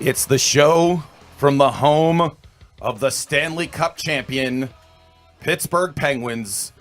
It's the show from the home of the Stanley Cup champion, Pittsburgh Penguins,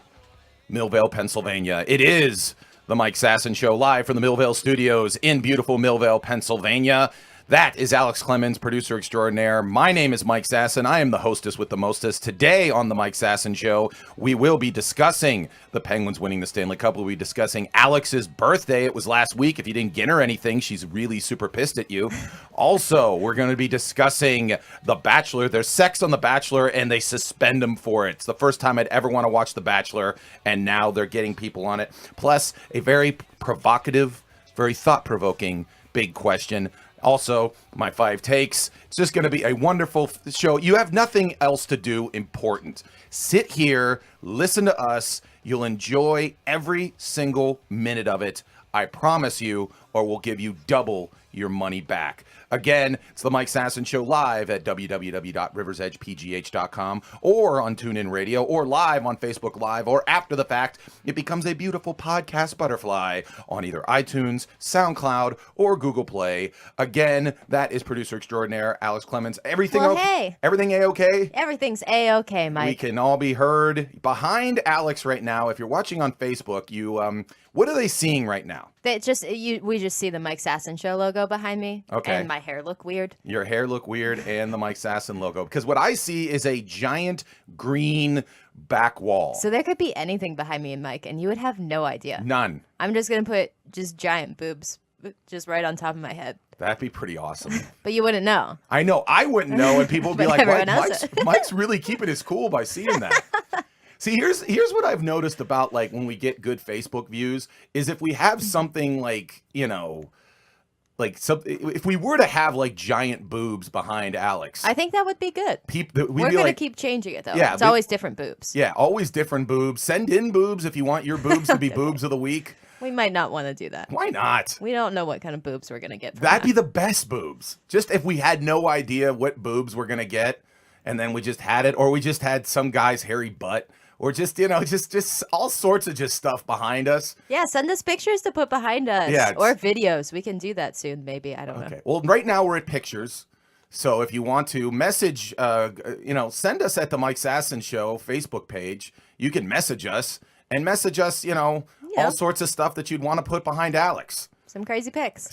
Millvale, Pennsylvania. It is the Mike Sasson Show, live from the Millvale studios in beautiful Millvale, Pennsylvania. That is Alex Clemens, producer extraordinaire. My name is Mike Sasson. I am the hostess with the mostest. Today on the Mike Sasson Show, we will be discussing the Penguins winning the Stanley Cup. We'll be discussing Alex's birthday. It was last week. If you didn't get her anything, she's really super pissed at you. Also, we're going to be discussing The Bachelor. There's sex on The Bachelor, and they suspend them for it. It's the first time I'd ever want to watch The Bachelor, and now they're getting people on it. Plus, a very provocative, very thought-provoking big question. Also, my 5 takes. It's just going to be a wonderful show. You have nothing else to do important. Sit here, listen to us. You'll enjoy every single minute of it. I promise you, or we'll give you double your money back. Again, it's the Mike Sasson Show live at www.riversedgepgh.com or on TuneIn Radio or live on Facebook Live, or after the fact, it becomes a beautiful podcast butterfly on either iTunes, SoundCloud, or Google Play. Again, that is producer extraordinaire Alex Clemens. Everything Hey. Everything A-okay? Everything's A-okay, Mike. We can all be heard. Behind Alex right now, if you're watching on Facebook, you what are they seeing right now? We just see the Mike Sasson Show logo behind me. Okay. And my hair look weird. Your hair look weird, and the Mike Sasson logo. Because what I see is a giant green back wall. So there could be anything behind me and Mike, and you would have no idea. None. I'm just going to put just giant boobs just right on top of my head. That'd be pretty awesome. But you wouldn't know. I know. I wouldn't know, and people would be But like, everyone else Mike's really keeping his cool by seeing that. See, here's what I've noticed about, like, when we get good Facebook views is if we have something like, if we were to have like giant boobs behind Alex, I think that would be good. We're going to keep changing it, though. Yeah, it's always different boobs. Yeah, always different boobs. Send in boobs if you want your boobs to be boobs of the week. We might not want to do that. Why not? We don't know what kind of boobs we're going to get from That'd be the best boobs. Just if we had no idea what boobs we're going to get, and then we just had it, or we just had some guy's hairy butt. Or just, just all sorts of just stuff behind us. Yeah, send us pictures to put behind us. Yeah, or videos. We can do that soon, maybe. I don't know. Okay. Well, right now we're at pictures. So if you want to message, send us at the Mike Sasson Show Facebook page. You can message us, all sorts of stuff that you'd want to put behind Alex. Some crazy pics.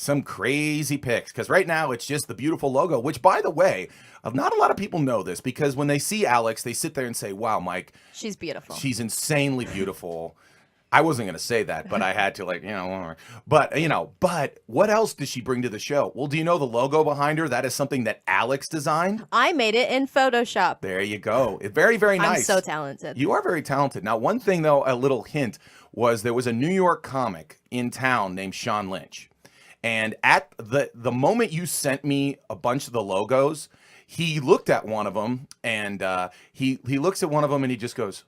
Because right now it's just the beautiful logo, which, by the way, not a lot of people know this, because when they see Alex, they sit there and say, wow, Mike. She's beautiful. She's insanely beautiful. I wasn't going to say that, but I had to, But what else does she bring to the show? Well, do you know the logo behind her? That is something that Alex designed. I made it in Photoshop. There you go. Very, very nice. I'm so talented. You are very talented. Now, one thing, though, a little hint was there was a New York comic in town named Sean Lynch. And at the moment you sent me a bunch of the logos, he looked at one of them, and he looks at one of them and he just goes,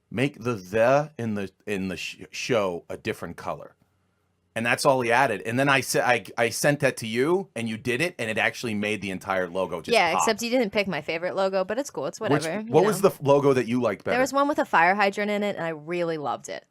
make the in the show a different color. And that's all he added. And then I sent that to you, and you did it, and it actually made the entire logo just pop. Except you didn't pick my favorite logo, but it's cool. It's whatever. What was the logo that you liked better? There was one with a fire hydrant in it, and I really loved it.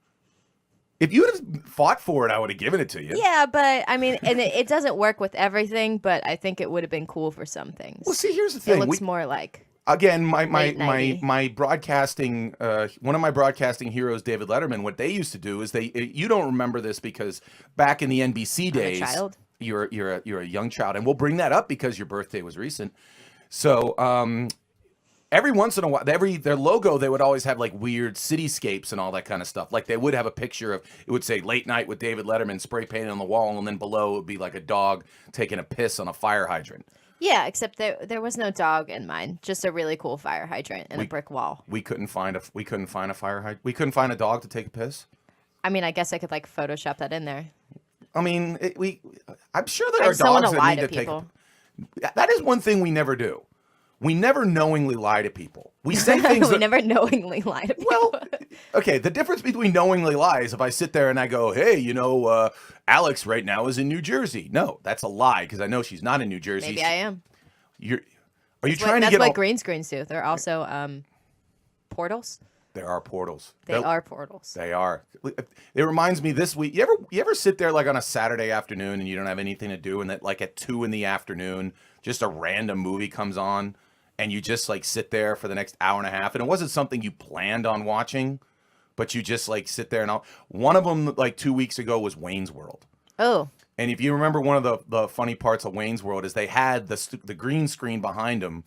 If you would have fought for it, I would have given it to you. Yeah, but I mean, and it doesn't work with everything, but I think it would have been cool for some things. Well, see, here's the thing. It looks more like... Again, my broadcasting, one of my broadcasting heroes, David Letterman, what they used to do is you don't remember this because back in the NBC days, I'm a child. You're a young child, and we'll bring that up because your birthday was recent. So every once in a while, their logo, they would always have like weird cityscapes and all that kind of stuff. Like they would have a picture of, it would say Late Night with David Letterman spray painted on the wall, and then below it would be like a dog taking a piss on a fire hydrant. Yeah, except there was no dog in mine. Just a really cool fire hydrant and a brick wall. We couldn't find a fire hydrant. We couldn't find a dog to take a piss. I mean, I guess I could like Photoshop that in there. I mean, I'm sure there are dogs that need to take. That is one thing we never do. We never knowingly lie to people. We say things. We never knowingly lie to people. Well, okay. The difference between knowingly lie is if I sit there and I go, "Hey, Alex right now is in New Jersey." No, that's a lie because I know she's not in New Jersey. Maybe I am. Are you trying to get? That's what green screens do. They're also portals. There are portals. They are portals. They are. It reminds me this week. You ever sit there like on a Saturday afternoon and you don't have anything to do, and that like at 2 p.m, just a random movie comes on, and you just like sit there for the next hour and a half, and it wasn't something you planned on watching, but you just like sit there and all. One of them like 2 weeks ago was Wayne's World. Oh. And if you remember, one of the funny parts of Wayne's World is they had the green screen behind them,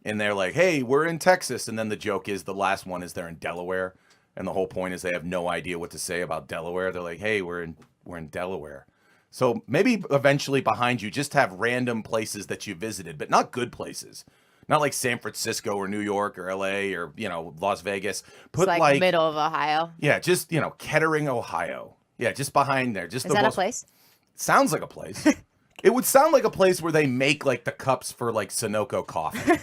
and they're like, "Hey, we're in Texas," and then the joke is the last one is they're in Delaware, and the whole point is they have no idea what to say about Delaware. They're like, "Hey, we're in Delaware." So maybe eventually behind you just have random places that you visited, but not good places. Not like San Francisco or New York or LA or, Las Vegas. Put It's like middle of Ohio. Yeah, just, Kettering, Ohio. Yeah, just behind there. Just Is that a place? Sounds like a place. It would sound like a place where they make like the cups for like Sunoco coffee.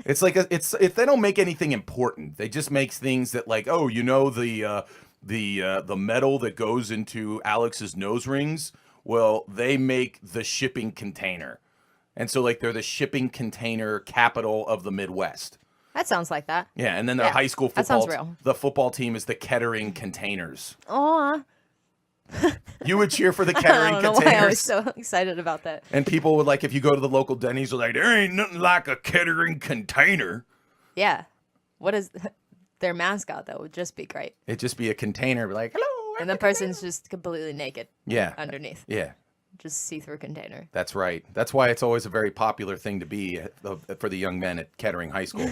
It's like if they don't make anything important, they just make things that like, oh, the metal that goes into Alex's nose rings. Well, they make the shipping container, and so like they're the shipping container capital of the Midwest. That sounds like that. Yeah, and then their high school football. That sounds real. The football team is the Kettering Containers. Aw. You would cheer for the Kettering Containers. I don't know why I was so excited about that. And people would like, if you go to the local Denny's, they're like, there ain't nothing like a Kettering container. Yeah. What is their mascot, though? Would just be great. It'd just be a container, be like, hello. And the person's just completely naked. Yeah. Underneath. Yeah. Just see-through container. That's right. That's why it's always a very popular thing to be for the young men at Kettering High School.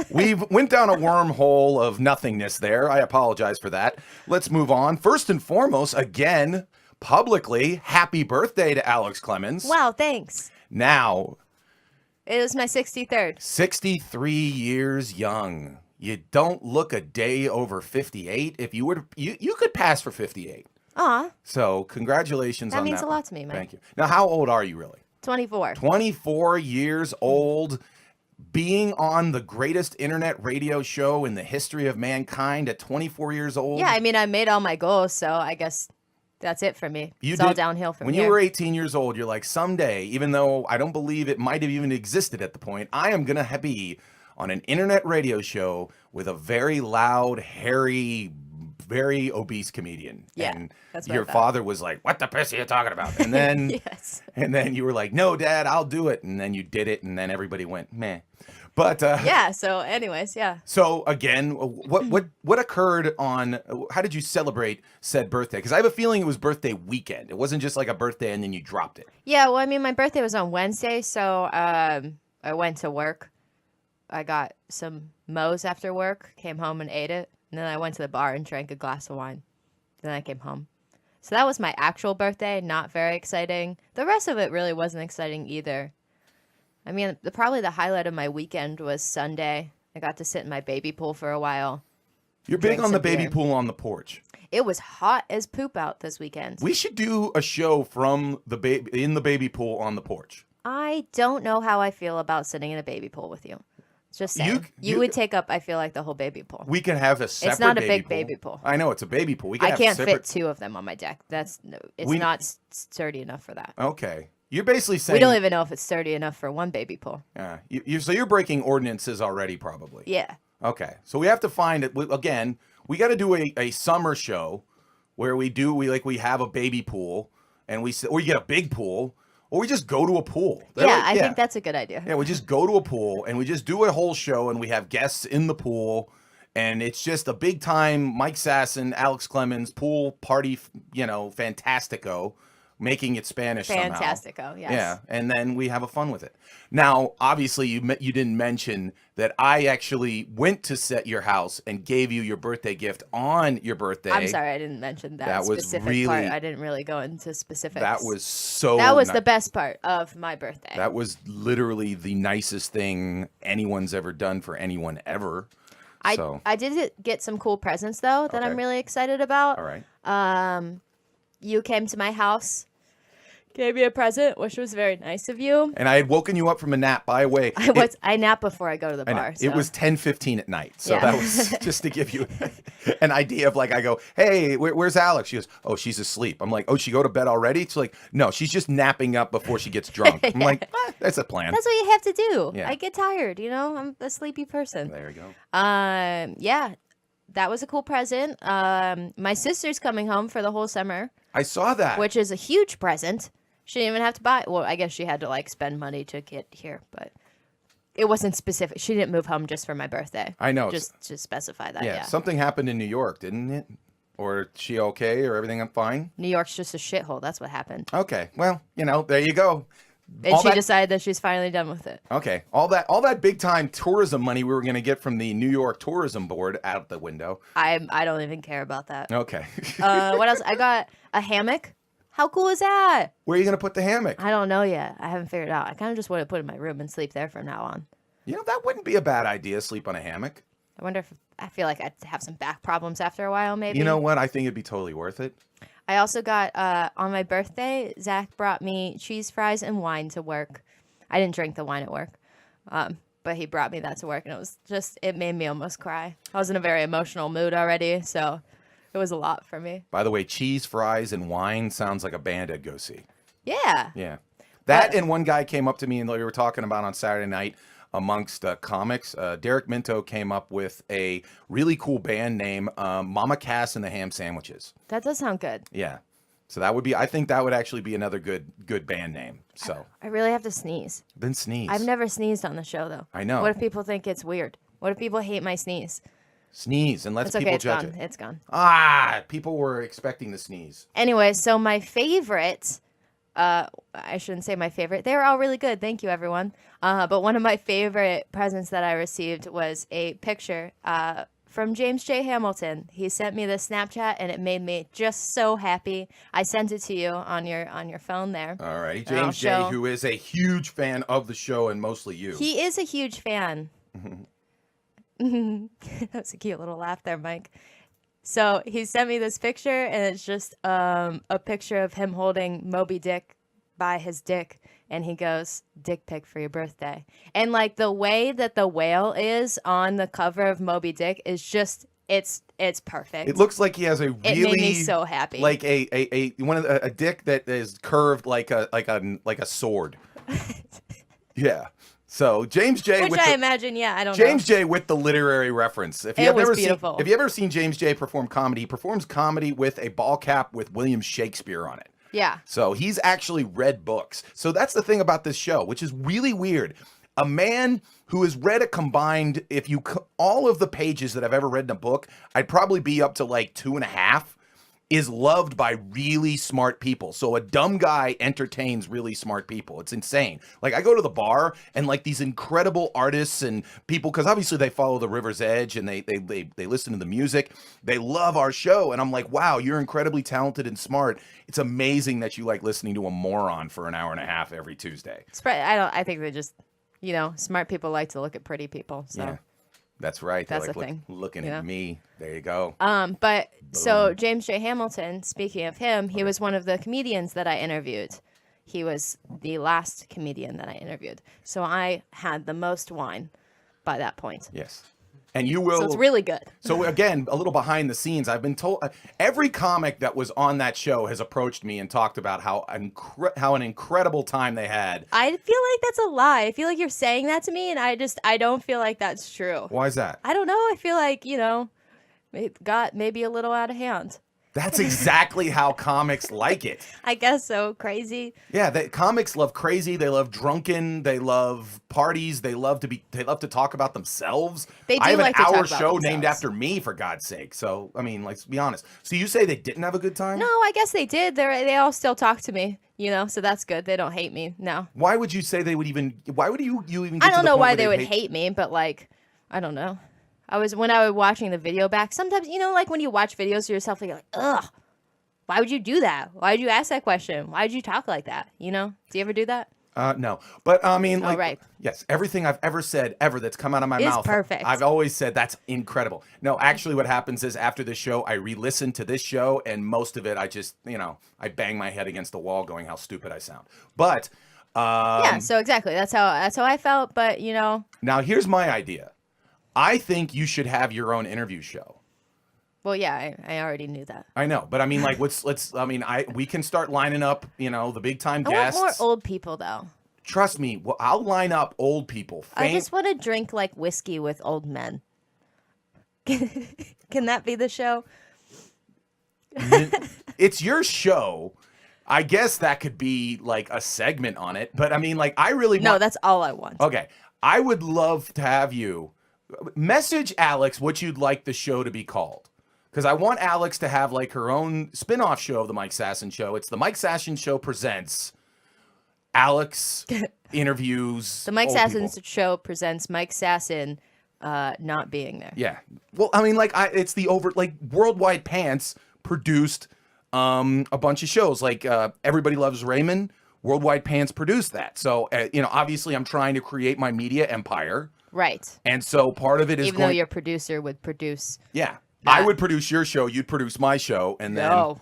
We've went down a wormhole of nothingness there. I apologize for that. Let's move on. First and foremost, again, publicly, happy birthday to Alex Clemens. Wow, thanks. Now, it was my 63rd. 63 years young. You don't look a day over 58. If you were, you could pass for 58. Aw. So congratulations on that. That means a lot to me, man. Thank you. Now, how old are you really? 24. 24 years old, being on the greatest internet radio show in the history of mankind at 24 years old. Yeah, I mean, I made all my goals, so I guess that's it for me. It's all downhill from here. When you were 18 years old, you're like, someday, even though I don't believe it might have even existed at the point, I am going to be on an internet radio show with a very loud, hairy, very obese comedian. Yeah, and that's what your I thought. Father was like, what the piss are you talking about? And then Yes. And then you were like, no, Dad, I'll do it. And then you did it, and then everybody went, meh. But yeah, so anyways, yeah. So again, what occurred on, how did you celebrate said birthday? Because I have a feeling it was birthday weekend. It wasn't just like a birthday and then you dropped it. Yeah, well, I mean, my birthday was on Wednesday, so I went to work. I got some Moe's after work, came home and ate it. And then I went to the bar and drank a glass of wine. Then I came home. So that was my actual birthday. Not very exciting. The rest of it really wasn't exciting either. I mean, probably the highlight of my weekend was Sunday. I got to sit in my baby pool for a while. You're big on the baby pool on the porch. It was hot as poop out this weekend. We should do a show from in the baby pool on the porch. I don't know how I feel about sitting in a baby pool with you. Just saying. You would take up, I feel like, the whole baby pool. We can have a separate. It's not a baby big pool. baby pool. I know it's a baby pool. I can't fit 2 of them on my deck. It's not sturdy enough for that. Okay, you're basically saying we don't even know if it's sturdy enough for 1 baby pool. Yeah, so you're breaking ordinances already, probably. Yeah. Okay, so we have to find it again. We got to do a summer show where we have a baby pool and or you get a big pool. Or we just go to a pool. I think that's a good idea. Yeah, we just go to a pool and we just do a whole show and we have guests in the pool. And it's just a big time Mike Sasson, Alex Clemens pool party, fantastico, making it Spanish somehow. Fantastico, yes. Yeah, and then we have a fun with it. Now, obviously, you didn't mention that I actually went to set your house and gave you your birthday gift on your birthday. I'm sorry, I didn't mention that specific part. I didn't really go into specifics. That was the best part of my birthday. That was literally the nicest thing anyone's ever done for anyone ever. I did get some cool presents, though, that I'm really excited about. All right. You came to my house, gave me a present, which was very nice of you. And I had woken you up from a nap. By the way, I nap before I go to the bar. So. It was 10:15 at night, so that was just to give you an idea of I go, hey, where's Alex? She goes, oh, she's asleep. I'm like, oh, she go to bed already? It's like, no, she's just napping up before she gets drunk. I'm like, that's a plan. That's what you have to do. Yeah. I get tired, I'm a sleepy person. There you go. Yeah. that was a cool present. My sister's coming home for the whole summer, I saw that. which is a huge present. She didn't even have to buy. Well, I guess she had to like spend money to get here, but it wasn't specific. She didn't move home just for my birthday. I know. Just to specify that. yeah, Yeah. something happened in New York, didn't it? Or is she okay? Or everything fine? New York's just a shithole. That's what happened. Okay. Well, there you go. And All she that- decided that she's finally done with it. Okay, all that big time tourism money we were going to get from the New York Tourism Board out the window. I don't even care about that. Okay. What else? I got a hammock. How cool is that? Where are you going to put the hammock? I don't know yet. I haven't figured it out. I kind of just want to put it in my room and sleep there from now on. That wouldn't be a bad idea, sleep on a hammock. I wonder if I feel like I'd have some back problems after a while, maybe. You know what? I think it'd be totally worth it. I also got, on my birthday, Zach brought me cheese fries and wine to work. I didn't drink the wine at work, but he brought me that to work, and it made me almost cry. I was in a very emotional mood already, so it was a lot for me. By the way, cheese, fries, and wine sounds like a band I'd go see. Yeah. Yeah. That and one guy came up to me and we were talking about on Saturday night amongst comics. Derek Minto came up with a really cool band name, Mama Cass and the Ham Sandwiches. That does sound good. Yeah. So I think that would actually be another good band name. So I really have to sneeze. then sneeze. I've never sneezed on the show, though. I know. What if people think it's weird? What if people hate my sneeze? Sneeze and let It's people okay, it's judge gone. it. It's gone. People were expecting the sneeze. Anyway, so my favorite, I shouldn't say my favorite. They were all really good. Thank you, everyone. But one of my favorite presents that I received was a picture from James J. Hamilton. He sent me this Snapchat, and it made me just so happy. I sent it to you on your phone there. All right. And I'll James J., show- who is a huge fan of the show and mostly you. He is a huge fan. That was a cute little laugh there, Mike. So he sent me this picture, and it's just a picture of him holding Moby Dick by his dick, and he goes, "Dick pic for your birthday." And like the way that the whale is on the cover of Moby Dick is just it's perfect. It looks like he has a really It made me so happy. like a dick that is curved like a sword. Yeah. So James J. Which with I the, imagine, yeah, I don't James know. J. with the literary reference. If you It have was ever beautiful. seen, if you ever seen James J. perform comedy, he performs comedy with a ball cap with William Shakespeare on it. Yeah. So he's actually read books. So that's the thing about this show, which is really weird. A man who has read a combined, all of the pages that I've ever read in a book, I'd probably be up to like 2.5, is loved by really smart people. So a dumb guy entertains really smart people. It's insane. Like I go to the bar and like these incredible artists and people, because obviously they follow the River's Edge and they listen to the music. They love our show. And I'm like, wow, you're incredibly talented and smart. It's amazing that you like listening to a moron for an hour and a half every Tuesday. I think they just, smart people like to look at pretty people. So. Yeah. That's right. They're That's like, the thing, looking you at know? me. There you go. But so James J. Hamilton, speaking of him, he was one of the comedians that I interviewed. He was the last comedian that I interviewed. So I had the most wine by that point. Yes. And you will. So it's really good. So again, a little behind the scenes. I've been told every comic that was on that show has approached me and talked about how an incredible time they had. I feel like that's a lie. I feel like you're saying that to me, and I don't feel like that's true. Why is that? I don't know. I feel like, it got maybe a little out of hand. That's exactly how comics like it. I guess so. Crazy. Yeah, comics love crazy. They love drunken. They love parties. They love to talk about themselves. They do I have like an to talk hour about show named themselves. after me, for God's sake. So I mean, let's be honest. So you say they didn't have a good time? No, I guess they did. They all still talk to me, so that's good. They don't hate me now. Why would you say they would even? Why would you even? Get I to don't the know point why where they would hate hate me, but like, I don't know. When I was watching the video back, sometimes, like when you watch videos of yourself, you're like, ugh, why would you do that? Why would you ask that question? Why did you talk like that? Do you ever do that? No, but I mean, like, right. yes, everything I've ever said that's come out of my Is mouth, perfect. I've always said that's incredible. No, actually, what happens is after the show, I re-listen to this show, and most of it, I just, I bang my head against the wall, going, "How stupid I sound." But Yeah. So exactly, that's how I felt. But now here's my idea. I think you should have your own interview show. well, yeah, I already knew that. I know, but I mean, like, we can start lining up, the big time I guests. want more old people though. Trust me, I'll line up old people. I just want to drink like whiskey with old men. Can that be the show? It's your show. I guess that could be like a segment on it, but I mean, like, I really No, want... that's all I want. Okay, I would love to have you message Alex what you'd like the show to be called, because I want Alex to have like her own spin-off show of the Mike Sasson Show. It's the Mike Sasson Show presents Alex interviews. The Mike old Sasson people. Show presents Mike Sasson not being there. Yeah. Well, I mean, like, it's the Worldwide Pants produced a bunch of shows. Like, Everybody Loves Raymond. Worldwide Pants produced that. So, obviously I'm trying to create my media empire. Right. And so part of it is Even though your producer would produce. Yeah. that. I would produce your show, you'd produce my show, and then No,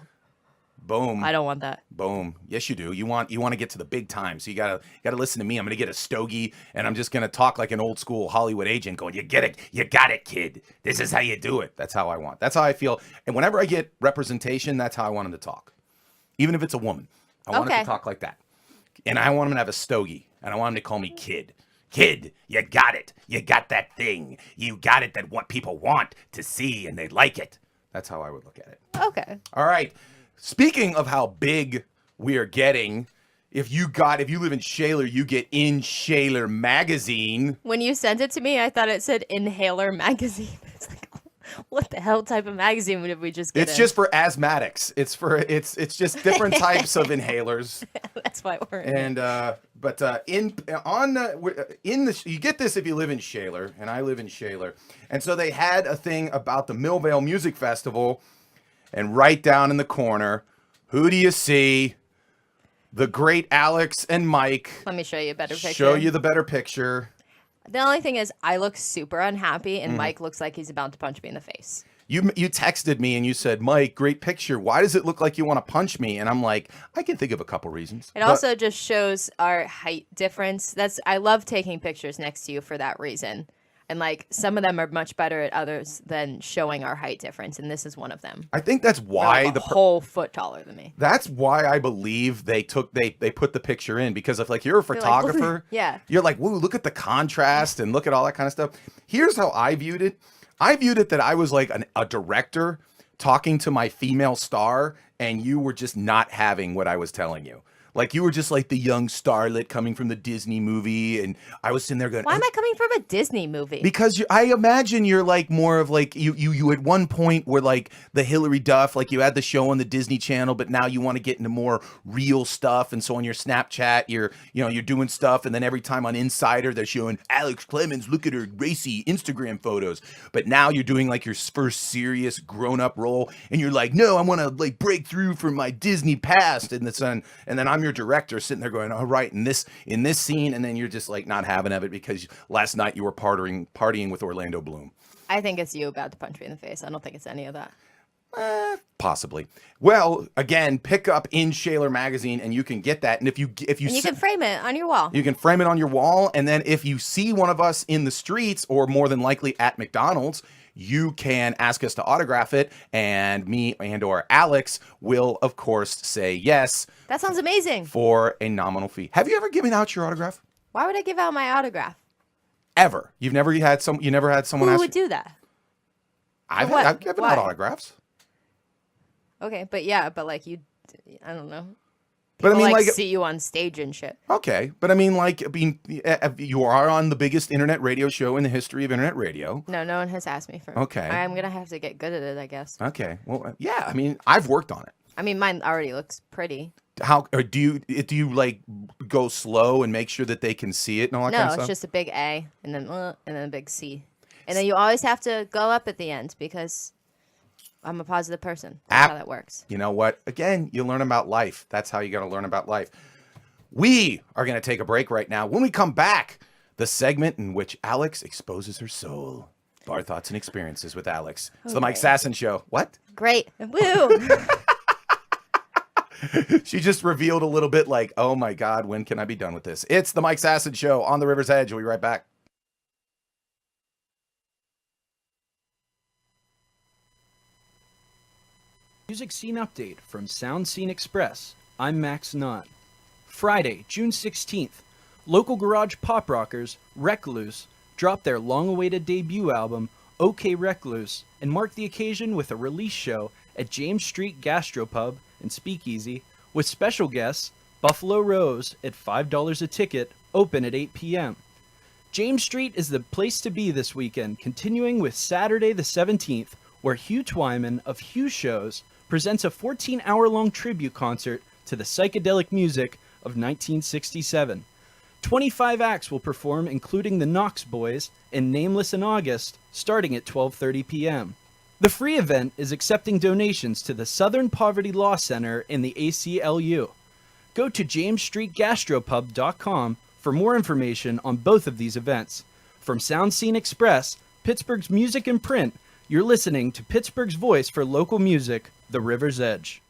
boom. I don't want that. Boom. Yes, you do. You want to get to the big time. So you gotta listen to me. I'm gonna get a stogie, and I'm just gonna talk like an old school Hollywood agent, going, "You get it, you got it, kid. This is how you do it." That's how I want. That's how I feel. And whenever I get representation, that's how I want them to talk. Even if it's a woman, I want it to talk like that. And I want them to have a stogie, and I want them to call me kid. Kid, you got it. You got that thing. You got it that what people want to see, and they like it. That's how I would look at it. Okay. All right. Speaking of how big we are getting, if you live in Shaler, you get In Shaler magazine. When you sent it to me, I thought it said Inhaler magazine. It's like, what the hell type of magazine did we just get? It's just for asthmatics. It's just different types of inhalers. That's why we're in. And you get this if you live in Shaler, and I live in Shaler. And so they had a thing about the Millvale Music Festival, and right down in the corner, who do you see? The great Alex and Mike. Let me show you a better picture. Show you the better picture. The only thing is, I look super unhappy, and Mike looks like he's about to punch me in the face. You texted me and you said, "Mike, great picture. Why does it look like you want to punch me?" And I'm like, I can think of a couple reasons. It also just shows our height difference. I love taking pictures next to you for that reason. And like some of them are much better at others than showing our height difference, and this is one of them. I think that's why You're like a whole foot taller than me. That's why I believe they put the picture in, because if like you're a photographer, yeah, you're like, "Whoa, look at the contrast and look at all that kind of stuff." Here's how I viewed it. I viewed it that I was like a director talking to my female star, and you were just not having what I was telling you. Like, you were just like the young starlet coming from the Disney movie, and I was sitting there going, "Why am I coming from a Disney movie?" Because I imagine you're like more of like you at one point were like the Hillary Duff, like you had the show on the Disney Channel, but now you want to get into more real stuff, and so on your Snapchat, you're doing stuff, and then every time on Insider they're showing Alex Clemens, look at her racy Instagram photos, but now you're doing like your first serious grown-up role, and you're like, "No, I want to like break through from my Disney past," and then I'm your director sitting there going, "All right, in this scene," and then you're just like not having of it because last night you were partying with Orlando Bloom. I think it's you about to punch me in the face. I don't think it's any of that. Possibly. Well, again, pick up In Shaler magazine, and you can get that. And if you can frame it on your wall. You can frame it on your wall, and then if you see one of us in the streets, or more than likely at McDonald's, you can ask us to autograph it, and me or Alex will, of course, say yes. That sounds amazing. For a nominal fee. Have you ever given out your autograph? Why would I give out my autograph? Ever? You never had someone Who ask would do that? I've given out autographs. Okay, but like you, I don't know. But I mean, like, see you on stage and shit. Okay, but I mean, like, you are on the biggest internet radio show in the history of internet radio. No one has asked me for. Okay, I'm gonna have to get good at it, I guess. Okay, well, yeah. I mean, I've worked on it. I mean, mine already looks pretty. How or do you like go slow and make sure that they can see it and all that kind of stuff? No, it's just a big A and then a big C, and then you always have to go up at the end because I'm a positive person. That's how that works. You know what? Again, you learn about life. That's how you got to learn about life. We are going to take a break right now. When we come back, the segment in which Alex exposes her soul. Our thoughts and experiences with Alex. It's the Mike Sasson Show. What? Great. Woo! She just revealed a little bit like, oh my God, when can I be done with this? It's the Mike Sasson Show on the River's Edge. We'll be right back. Music Scene Update from Sound Scene Express. I'm Max Knott. Friday, June 16th, local garage pop rockers Recluse dropped their long-awaited debut album, OK Recluse, and mark the occasion with a release show at James Street Gastropub and Speakeasy with special guests Buffalo Rose at $5 a ticket, open at 8 p.m. James Street is the place to be this weekend, continuing with Saturday the 17th, where Hugh Twyman of Hugh Shows presents a 14-hour-long tribute concert to the psychedelic music of 1967. 25 acts will perform, including the Knox Boys and Nameless in August, starting at 12:30 p.m. The free event is accepting donations to the Southern Poverty Law Center and the ACLU. Go to jamesstreetgastropub.com for more information on both of these events. From Sound Scene Express, Pittsburgh's music and print, you're listening to Pittsburgh's voice for local music, The River's Edge.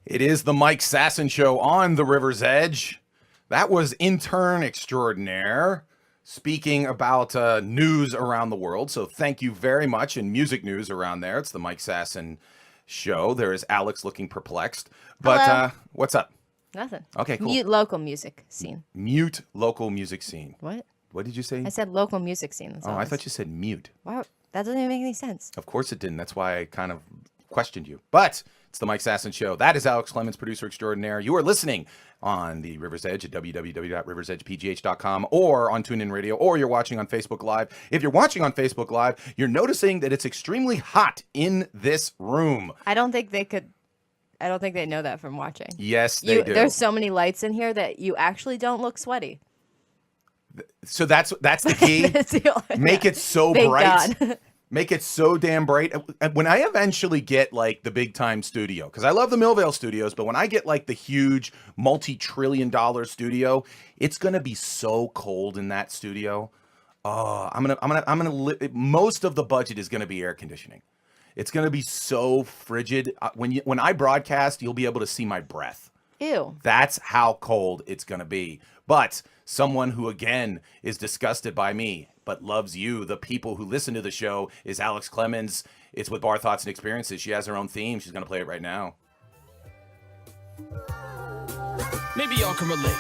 It is the Mike Sasson Show on the River's Edge. That was intern extraordinaire speaking about news around the world. So thank you very much. And music news around there. It's the Mike Sasson Show. There is Alex looking perplexed. But what's up? Nothing. Okay, cool. Mute local music scene. Mute local music scene. What? What did you say? I said local music scene. That's all I thought you said mute. Wow, that doesn't even make any sense. Of course it didn't. That's why I kind of questioned you. But it's the Mike Sasson Show. That is Alex Clemens, producer extraordinaire. You are listening on the River's Edge at www.riversedgepgh.com or on TuneIn Radio, or you're watching on Facebook Live. If you're watching on Facebook Live, you're noticing that it's extremely hot in this room. I don't think they know that from watching. Yes, they do. There's so many lights in here that you actually don't look sweaty. So that's the key. Make it so Thank bright. God. Make it so damn bright. When I eventually get like the big time studio, because I love the Millvale studios, but when I get like the huge multi-trillion-dollar studio, it's gonna be so cold in that studio. Most of the budget is gonna be air conditioning. It's gonna be so frigid. When I broadcast, you'll be able to see my breath. Ew. That's how cold it's gonna be. But someone who again is disgusted by me but loves you, the people who listen to the show, is Alex Clemens. It's with Bar Thoughts and Experiences. She has her own theme. She's going to play it right now. Maybe y'all can relate.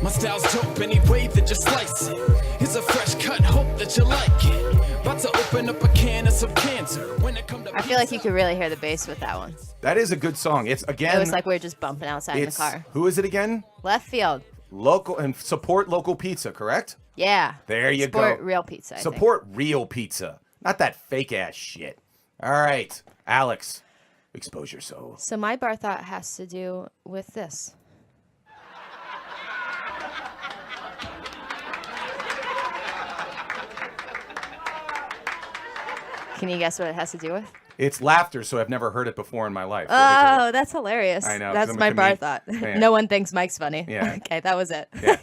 My style's dope any way that you slice it. It's a fresh cut, hope that you like it. About to open up a can of some cancer. When it come to I feel like you could really hear the bass with that one. That is a good song. It's again. It was like we were just bumping outside in the car. Who is it again? Left field. Local and support local pizza, correct? Yeah. There you go. Support real pizza. Support real pizza, not that fake ass shit. All right, Alex, expose your soul. So my bar thought has to do with this. Can you guess what it has to do with? It's laughter, so I've never heard it before in my life. Oh, that's hilarious. I know, 'cause That's I'm a my bar comedian. thought. Yeah. No one thinks Mike's funny. Yeah. Okay, that was it. Yeah.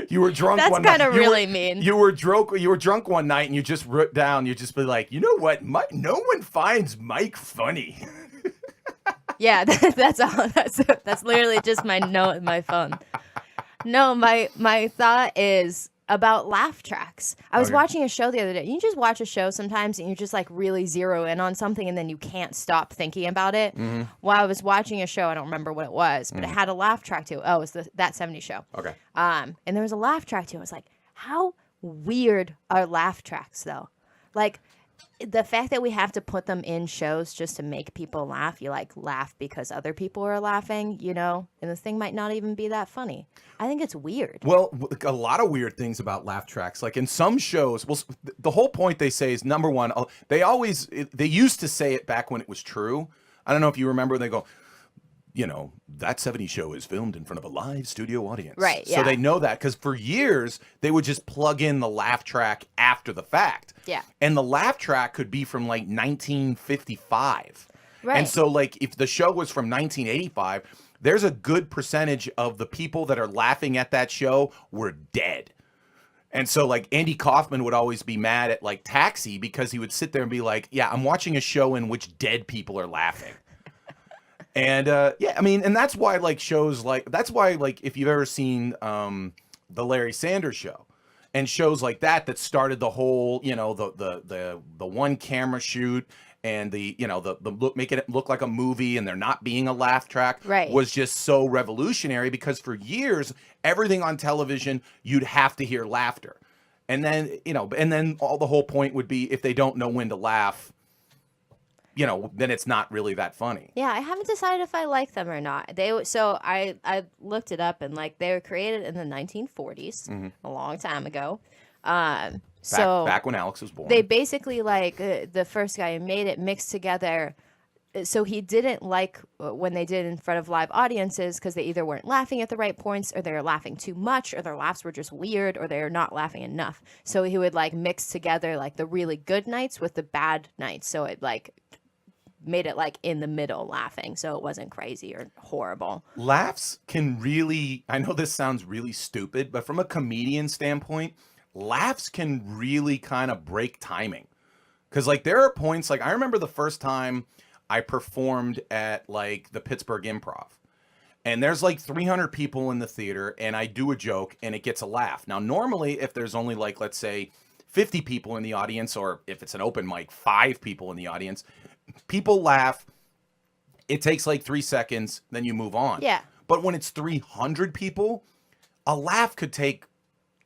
You were drunk That's one night. kinda really mean. You were drunk one night and you just wrote down, you just be like, you know what? No one finds Mike funny. Yeah, that's all. That's literally just my note in my phone. No, my thought is about laugh tracks. I was Okay. watching a show the other day. You just watch a show sometimes and you just like really zero in on something and then you can't stop thinking about it. Mm-hmm. While I was watching a show, I don't remember what it was, but it had a laugh track to it. Oh, it was That 70s Show. Okay. And there was a laugh track to it. I was like, how weird are laugh tracks though? Like the fact that we have to put them in shows just to make people laugh, you like laugh because other people are laughing, you know, and the thing might not even be that funny. I think it's weird. Well, a lot of weird things about laugh tracks. Like in some shows, well, the whole point they say is, number one, they used to say it back when it was true. I don't know if you remember, they go, you know, That 70s Show is filmed in front of a live studio audience. Right, So yeah. they know that because for years, they would just plug in the laugh track after the fact. Yeah. And the laugh track could be from like 1955. Right. And so like if the show was from 1985, there's a good percentage of the people that are laughing at that show were dead. And so like Andy Kaufman would always be mad at like Taxi because he would sit there and be like, yeah, I'm watching a show in which dead people are laughing. And yeah, I mean, and that's why like shows like, that's why like if you've ever seen the Larry Sanders Show and shows like that started the whole, you know, the one camera shoot and the, you know, the look, making it look like a movie and there not being a laugh track Right. was just so revolutionary because for years, everything on television, you'd have to hear laughter. And then, and then the whole point would be if they don't know when to laugh, then it's not really that funny. Yeah, I haven't decided if I like them or not. I looked it up, and like they were created in the 1940s, a long time ago. Back when Alex was born. They basically the first guy who made it mixed together. So he didn't like when they did in front of live audiences because they either weren't laughing at the right points, or they were laughing too much, or their laughs were just weird, or they were not laughing enough. So he would mix together the really good nights with the bad nights. So it made it in the middle laughing, so it wasn't crazy or horrible. Laughs can really, I know this sounds really stupid, but from a comedian standpoint, laughs can really kind of break timing. Because there are points, I remember the first time I performed at the Pittsburgh Improv, and there's 300 people in the theater, and I do a joke and it gets a laugh. Now, normally if there's only let's say 50 people in the audience, or if it's an open mic, 5 people in the audience, people laugh. It takes 3 seconds, then you move on. Yeah. But when it's 300 people, a laugh could take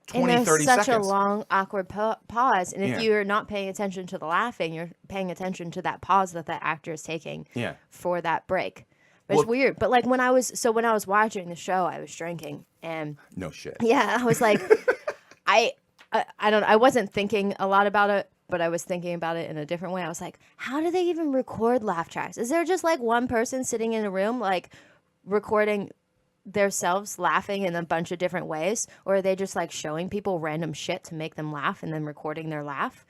20, and 30 such seconds. a long, awkward pause. And if Yeah. you're not paying attention to the laughing, you're paying attention to that pause that actor is taking for that break. But it's weird. But when I was watching the show, I was drinking, and No shit. yeah, I was I wasn't thinking a lot about it, but I was thinking about it in a different way. I was like, how do they even record laugh tracks? Is there just one person sitting in a room recording themselves laughing in a bunch of different ways, or are they just showing people random shit to make them laugh and then recording their laugh?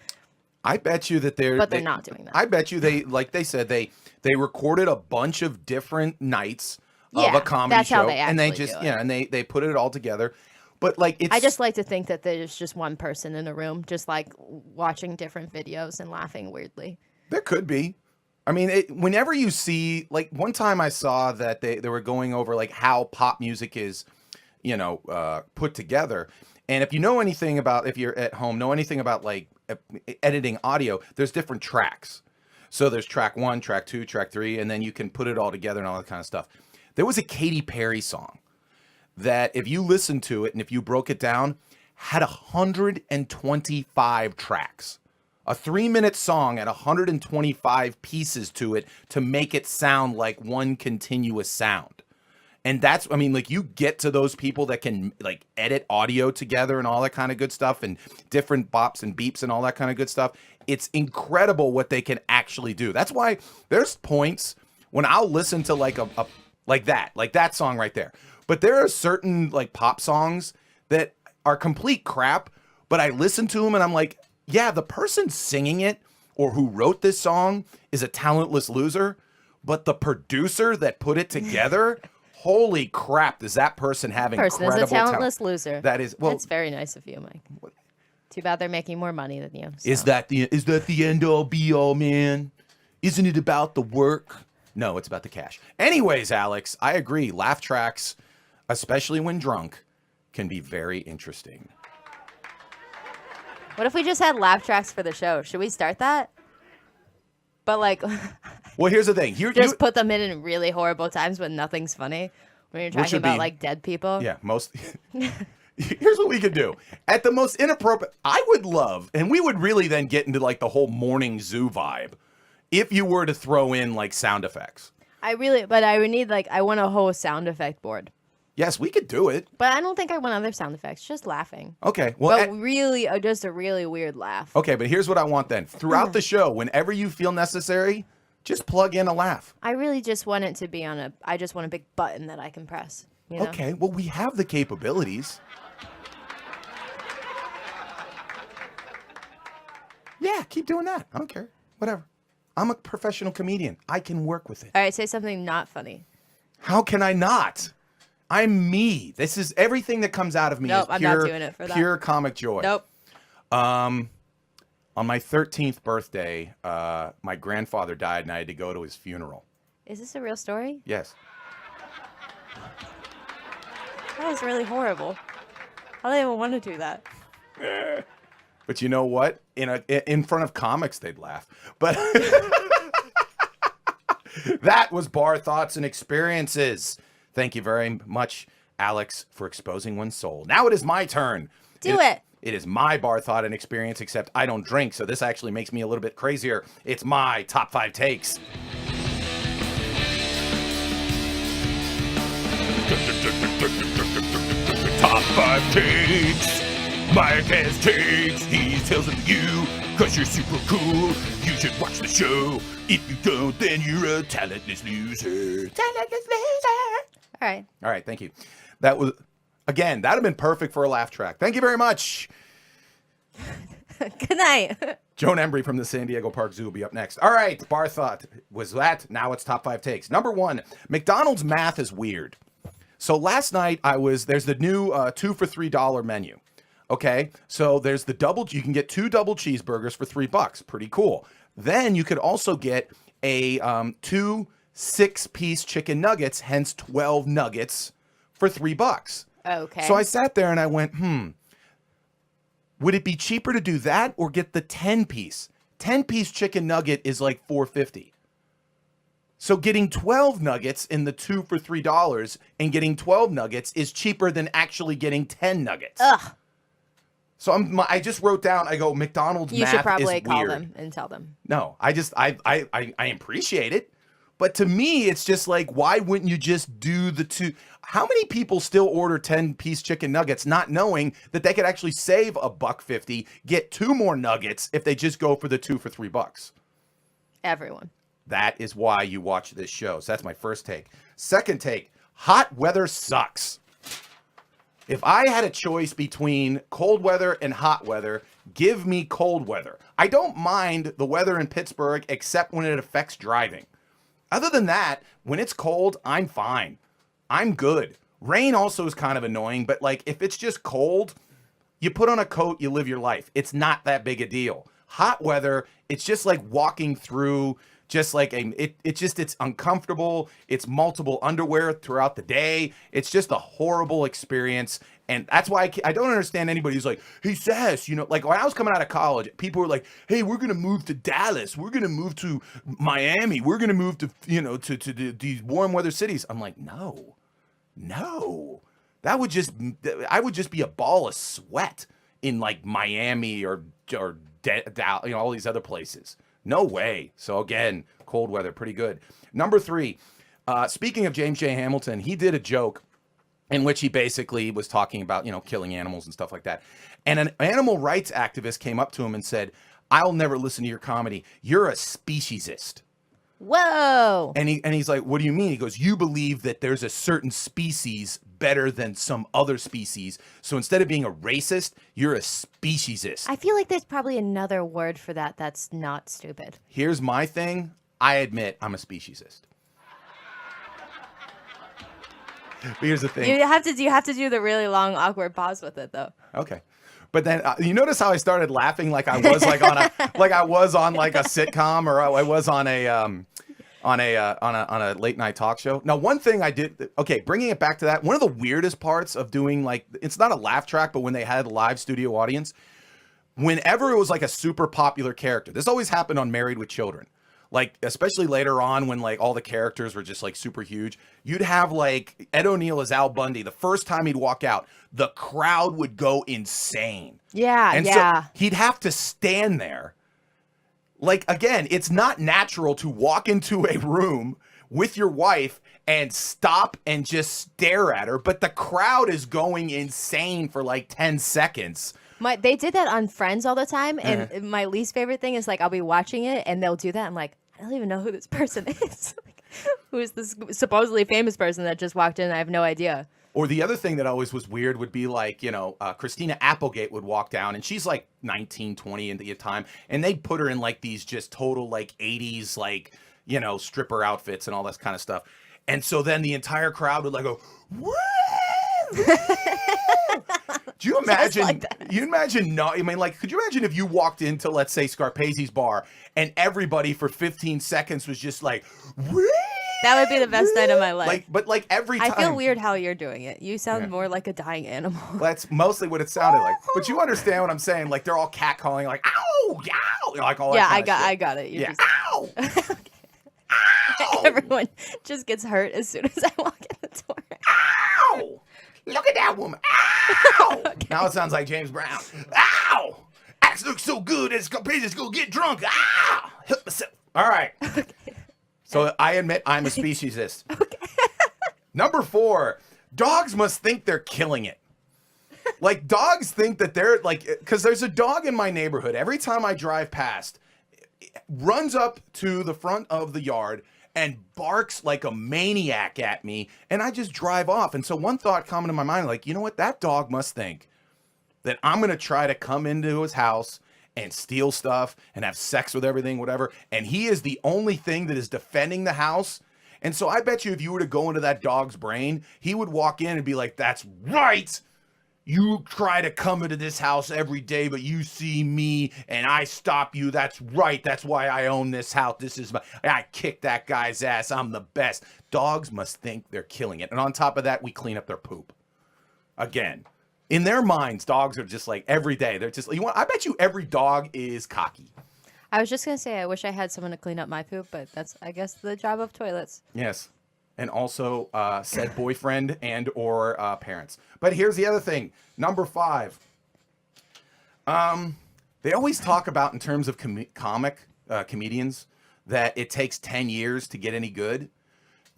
I bet you that they're not doing that. I bet you they they said they recorded a bunch of different nights of a comedy that's show, how they and they actually just do it. and they put it all together. But it's I just like to think that there's just one person in a room just watching different videos and laughing weirdly. There could be. I mean, whenever you see, one time I saw that they were going over how pop music is, put together. And if you know anything about, if you're at home, know anything about editing audio, there's different tracks. So there's track 1, track 2, track 3, and then you can put it all together and all that kind of stuff. There was a Katy Perry song that if you listened to it and if you broke it down, had 125 tracks. A 3-minute song at 125 pieces to it to make it sound like one continuous sound. And that's, you get to those people that can edit audio together and all that kind of good stuff, and different bops and beeps and all that kind of good stuff. It's incredible what they can actually do. That's why there's points when I'll listen to that song right there. But there are certain pop songs that are complete crap, but I listen to them and I'm like, yeah, the person singing it or who wrote this song is a talentless loser, but the producer that put it together, holy crap, does that person have incredible talent. Person is a talentless loser. That is, well, that's very nice of you, Mike. Too bad they're making more money than you. So. Is that the end all be all, man? Isn't it about the work? No, it's about the cash. Anyways, Alex, I agree. Laugh tracks, especially when drunk, can be very interesting. What if we just had laugh tracks for the show? Should we start that? But well, here's the thing. Just put them in really horrible times when nothing's funny. When you're talking about dead people. Yeah, most. Here's what we could do. At the most inappropriate, I would love, and we would really then get into the whole morning zoo vibe, if you were to throw in sound effects. I would need I want a whole sound effect board. Yes, we could do it. But I don't think I want other sound effects. Just laughing. Okay. Well, really, just a really weird laugh. Okay, but here's what I want then. Throughout the show, whenever you feel necessary, just plug in a laugh. I really just want it to be I just want a big button that I can press. You know? Okay, well, we have the capabilities. Yeah, keep doing that. I don't care. Whatever. I'm a professional comedian. I can work with it. All right, say something not funny. How can I not? I'm me. This is everything that comes out of me. Nope, is I'm not doing it for that. Pure comic joy. Nope. On my 13th birthday, my grandfather died, and I had to go to his funeral. Is this a real story? Yes. That was really horrible. I don't even want to do that. But you know what? In front of comics, they'd laugh. But that was Bar Thoughts and Experiences. Thank you very much, Alex, for exposing one's soul. Now it is my turn. Do it. It is my bar thought and experience, except I don't drink, so this actually makes me a little bit crazier. It's my top 5 takes. Top 5 takes. Mike has takes. He tells them to you, cause you're super cool. You should watch the show. If you don't, then you're a talentless loser. Talentless loser. All right, thank you. That was, again, that would have been perfect for a laugh track. Thank you very much. Good night. Joan Embry from the San Diego Park Zoo will be up next. All right, bar thought was that. Now it's top 5 takes. Number 1, McDonald's math is weird. So last night there's the new 2 for $3 menu. Okay, so there's the you can get 2 double cheeseburgers for $3. Pretty cool. Then you could also get a 2 6-piece chicken nuggets, hence 12 nuggets for $3. Okay. So I sat there and I went, would it be cheaper to do that or get the 10-piece? 10-piece chicken nugget is like $4.50. So getting 12 nuggets in the 2 for $3 and getting 12 nuggets is cheaper than actually getting 10 nuggets. Ugh. So I just wrote down, I go, McDonald's math is weird. You should probably call them and tell them. No, I appreciate it. But to me, it's just like, why wouldn't you just do the 2? How many people still order 10-piece chicken nuggets not knowing that they could actually save $1.50, get 2 more nuggets if they just go for the 2 for $3? Everyone. That is why you watch this show. So that's my first take. Second take, hot weather sucks. If I had a choice between cold weather and hot weather, give me cold weather. I don't mind the weather in Pittsburgh except when it affects driving. Other than that, when it's cold, I'm fine. I'm good. Rain also is kind of annoying, but like if it's just cold, you put on a coat, you live your life. It's not that big a deal. Hot weather, it's just like walking through just like it's uncomfortable. It's multiple underwear throughout the day. It's just a horrible experience. And that's why I don't understand anybody who's like, hey, Sass, like when I was coming out of college, people were like, hey, we're going to move to Dallas. We're going to move to Miami. We're going to move to, to these warm weather cities. I'm like, no. I would just be a ball of sweat in like Miami or all these other places. No way. So again, cold weather, pretty good. Number 3, speaking of James J. Hamilton, he did a joke in which he basically was talking about, killing animals and stuff like that. And an animal rights activist came up to him and said, I'll never listen to your comedy. You're a speciesist. Whoa. And he's like, what do you mean? He goes, you believe that there's a certain species better than some other species. So instead of being a racist, you're a speciesist. I feel like there's probably another word for that that's not stupid. Here's my thing. I admit I'm a speciesist. But here's the thing. You have to do the really long awkward pause with it though. Okay. But then you notice how I started laughing like I was like on a sitcom or I was on a late night talk show. Now, one thing I did, okay, bringing it back to that, one of the weirdest parts of doing like, it's not a laugh track, but when they had a live studio audience, whenever it was like a super popular character, this always happened on Married with Children. Like, especially later on when like all the characters were just like super huge, you'd have like Ed O'Neill as Al Bundy. The first time he'd walk out, the crowd would go insane. Yeah, and yeah. So he'd have to stand there. Like, again, it's not natural to walk into a room with your wife and stop and just stare at her, but the crowd is going insane for like 10 seconds. They did that on Friends all the time, and my least favorite thing is like I'll be watching it and they'll do that. I'm like, I don't even know who this person is. Like, who is this supposedly famous person that just walked in? I have no idea. Or the other thing that always was weird would be like, Christina Applegate would walk down and she's like 19, 20 at the time. And they'd put her in like these just total like 80s, like, stripper outfits and all this kind of stuff. And so then the entire crowd would like go, woo! Do you imagine, could you imagine if you walked into, let's say, Scarpase's bar and everybody for 15 seconds was just like, woo! That would be the best night of my life. But every time. I feel weird how you're doing it. You sound more like a dying animal. That's mostly what it sounded like. But you understand what I'm saying? Like they're all catcalling, like ow, yow, like all that. Yeah, kind of shit. I got it. Yeah, ow, ow. Everyone just gets hurt as soon as I walk in the door. Ow! Look at that woman. Ow! Okay. Now it sounds like James Brown. Ow! Axe looks so good, it's just gonna get drunk. Ow! Help myself. All right. Okay. So I admit I'm a speciesist. Okay. Number 4, dogs must think they're killing it. Like, dogs think that they're like, because there's a dog in my neighborhood. Every time I drive past, it runs up to the front of the yard and barks like a maniac at me, and I just drive off. And so one thought come into my mind, like, you know what? That dog must think that I'm going to try to come into his house and steal stuff and have sex with everything, whatever. And he is the only thing that is defending the house. And so I bet you if you were to go into that dog's brain, he would walk in and be like, that's right. You try to come into this house every day, but you see me and I stop you. That's right. That's why I own this house. I kick that guy's ass. I'm the best. Dogs must think they're killing it. And on top of that, we clean up their poop. Again, in their minds, dogs are just like every day. They're just, I bet you every dog is cocky. I was just going to say, I wish I had someone to clean up my poop, but that's, I guess, the job of toilets. Yes. And also said boyfriend and or parents. But here's the other thing. Number 5. They always talk about in terms of comedians that it takes 10 years to get any good.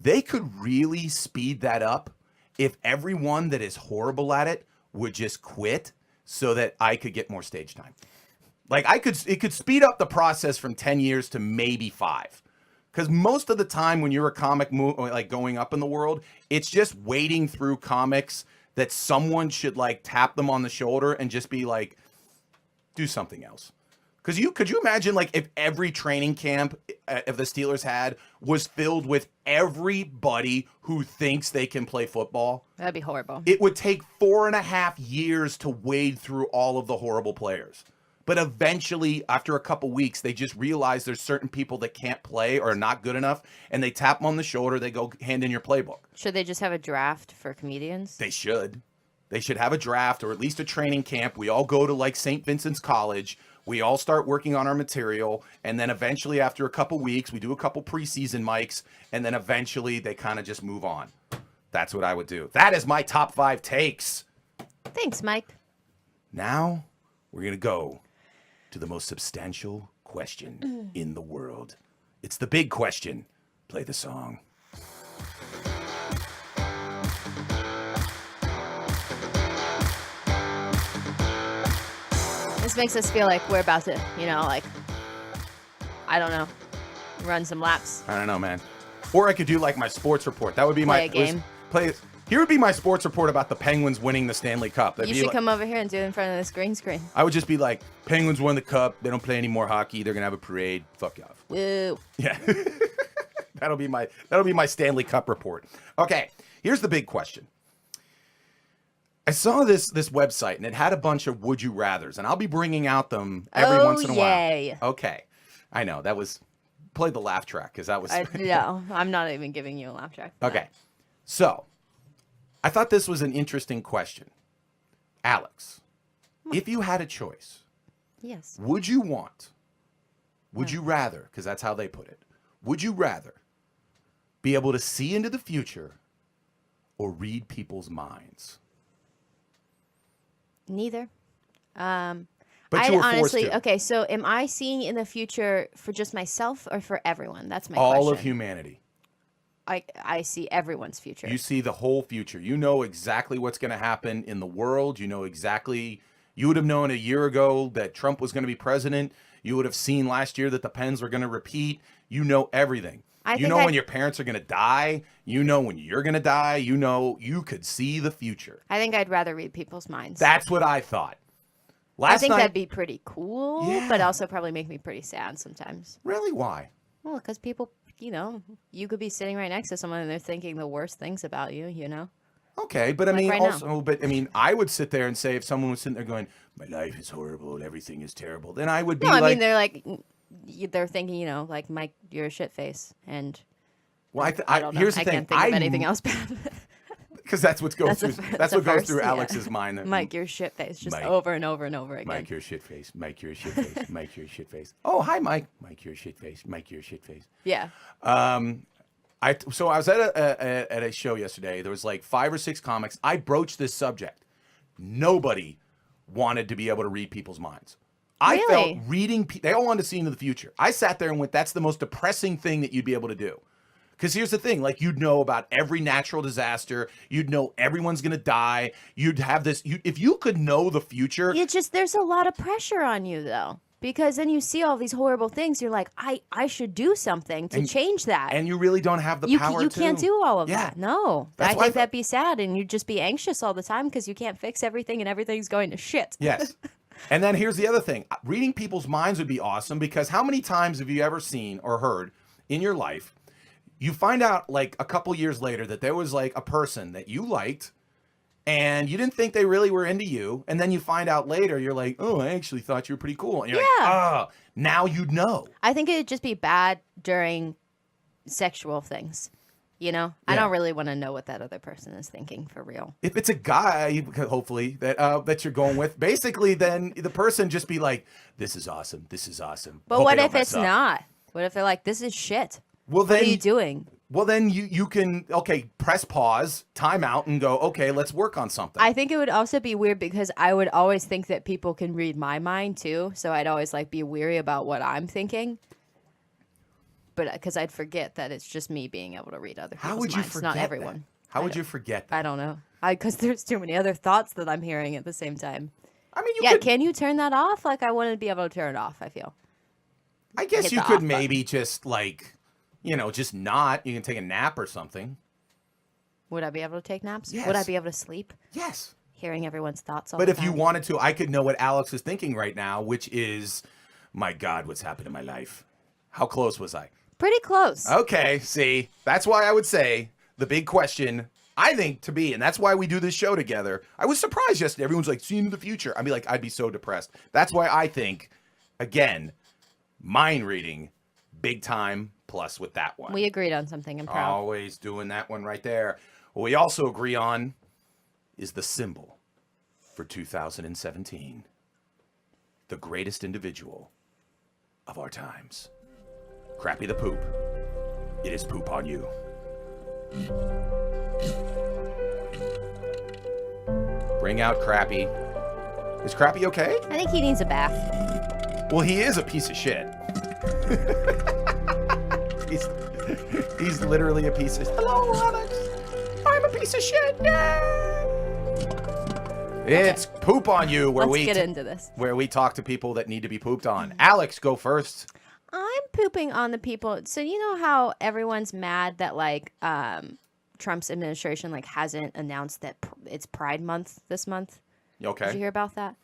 They could really speed that up if everyone that is horrible at it would just quit so that I could get more stage time. Like it could speed up the process from 10 years to maybe 5. Because most of the time when you're a comic like going up in the world, it's just wading through comics that someone should like tap them on the shoulder and just be like, do something else. Because could you imagine like if every training camp if the Steelers had was filled with everybody who thinks they can play football? That'd be horrible. It would take 4.5 years to wade through all of the horrible players. But eventually, after a couple weeks, they just realize there's certain people that can't play or are not good enough, and they tap them on the shoulder. They go, hand in your playbook. Should they just have a draft for comedians? They should. They should have a draft or at least a training camp. We all go to like St. Vincent's College. We all start working on our material, and then eventually, after a couple weeks, we do a couple preseason mics, and then eventually they kind of just move on. That's what I would do. That is my top 5 takes. Thanks, Mike. Now we're gonna go to the most substantial question in the world. It's the big question. Play the song. This makes us feel like we're about to, like, I don't know, run some laps. I don't know, man. Or I could do like my sports report. That would be Play a game. Here would be my sports report about the Penguins winning the Stanley Cup. You should come over here and do it in front of this green screen. I would just be like, Penguins won the cup. They don't play any more hockey. They're gonna have a parade. Fuck you off. Woo. Yeah. that'll be my Stanley Cup report. Okay. Here's the big question. I saw this website and it had a bunch of would you rathers, and I'll be bringing out them every once in a while. Okay. I know that was play the laugh track because that was no, I'm not even giving you a laugh track. Okay. So I thought this was an interesting question. Alex, if you had a choice, yes, would you rather, because that's how they put it, would you rather be able to see into the future or read people's minds? Neither. But you were honestly, forced to. Okay, so am I seeing in the future for just myself or for everyone? That's my question. All of humanity. I see everyone's future. You see the whole future. You know exactly what's going to happen in the world. You know exactly. You would have known a year ago that Trump was going to be president. You would have seen last year that the Pens were going to repeat. You know everything. You know when your parents are going to die. You know when you're going to die. You know you could see the future. I think I'd rather read people's minds. That's what I thought. I think that'd be pretty cool, Yeah. but also probably make me pretty sad sometimes. Really? Why? Well, because people, you could be sitting right next to someone and they're thinking the worst things about you, Okay, but I mean, right also, I would sit there and say if someone was sitting there going, "My life is horrible, everything is terrible," then I would be I like, mean, they're thinking, like, Mike, you're a shit face, and well, I don't know. Here's the I thing, can't think of anything else bad. because that's what goes through. That's what goes through yeah. Alex's mind. Mike, you're a shit face, just Mike. over and over and over again. Mike, you're a shit face. Mike, you're a shit face. Mike, you're a shit face. Oh, hi, Mike. Mike, you're a shit face. Mike, you're a shit face. Yeah. So I was at a show yesterday. There was like 5 or 6 comics. I broached this subject. Nobody wanted to be able to read people's minds. I felt reading, they all wanted to see into the future. I sat there and went, that's the most depressing thing that you'd be able to do. Because here's the thing, like, you'd know about every natural disaster. You'd know everyone's going to die. You'd have this, if you could know the future. There's a lot of pressure on you, though. Because then you see all these horrible things. You're like, I should do something to change that. And you really don't have the power to. You can't do all of that. No. That's I think that'd be sad. And you'd just be anxious all the time because you can't fix everything and everything's going to shit. Yes. And then here's the other thing. Reading people's minds would be awesome because how many times have you ever seen or heard in your life, you find out like a couple years later that there was like a person that you liked and you didn't think they really were into you. And then you find out later, you're like, oh, I actually thought you were pretty cool. And you're like, oh, now you'd know. I think it'd just be bad during sexual things. You know, I don't really want to know what that other person is thinking for real. If it's a guy, hopefully, that you're going with, basically, then the person just be like, this is awesome. This is awesome. But what if it's not? What if they're like, this is shit? Well, then, what are you doing? Well, then you can, press pause, time out, and go, okay, let's work on something. I think it would also be weird because I would always think that people can read my mind, too. So I'd always, be weary about what I'm thinking. But because I'd forget that it's just me being able to read other people's minds. How would you forget not everyone. That? How would you forget that? I don't know. Because there's too many other thoughts that I'm hearing at the same time. I mean, can you turn that off? Like, I wouldn't be able to turn it off, I feel. I guess you could maybe just, just not. You can take a nap or something. Would I be able to take naps? Yes. Would I be able to sleep? Yes. Hearing everyone's thoughts all the time. But if you wanted to, I could know what Alex is thinking right now, which is, my God, what's happened in my life? How close was I? Pretty close. Okay, see, that's why I would say the big question, I think, to be, and that's why we do this show together. I was surprised yesterday. Everyone's like, see into the future. I'd be like, I'd be so depressed. That's why I think, mind reading, big time, plus with that one. We agreed on something. I'm proud. Always doing that one right there. What we also agree on is the symbol for 2017. The greatest individual of our times. Crappy the poop. It is poop on you. Bring out Crappy. Is Crappy okay? I think he needs a bath. Well, he is a piece of shit. he's literally a piece of shit. Hello, Alex. I'm a piece of shit. Yay! It's poop on you where Let's get into this. Where we talk to people that need to be pooped on. Alex, go first. I'm pooping on the people. So you know how everyone's mad that Trump's administration hasn't announced that it's Pride Month this month? Okay. Did you hear about that?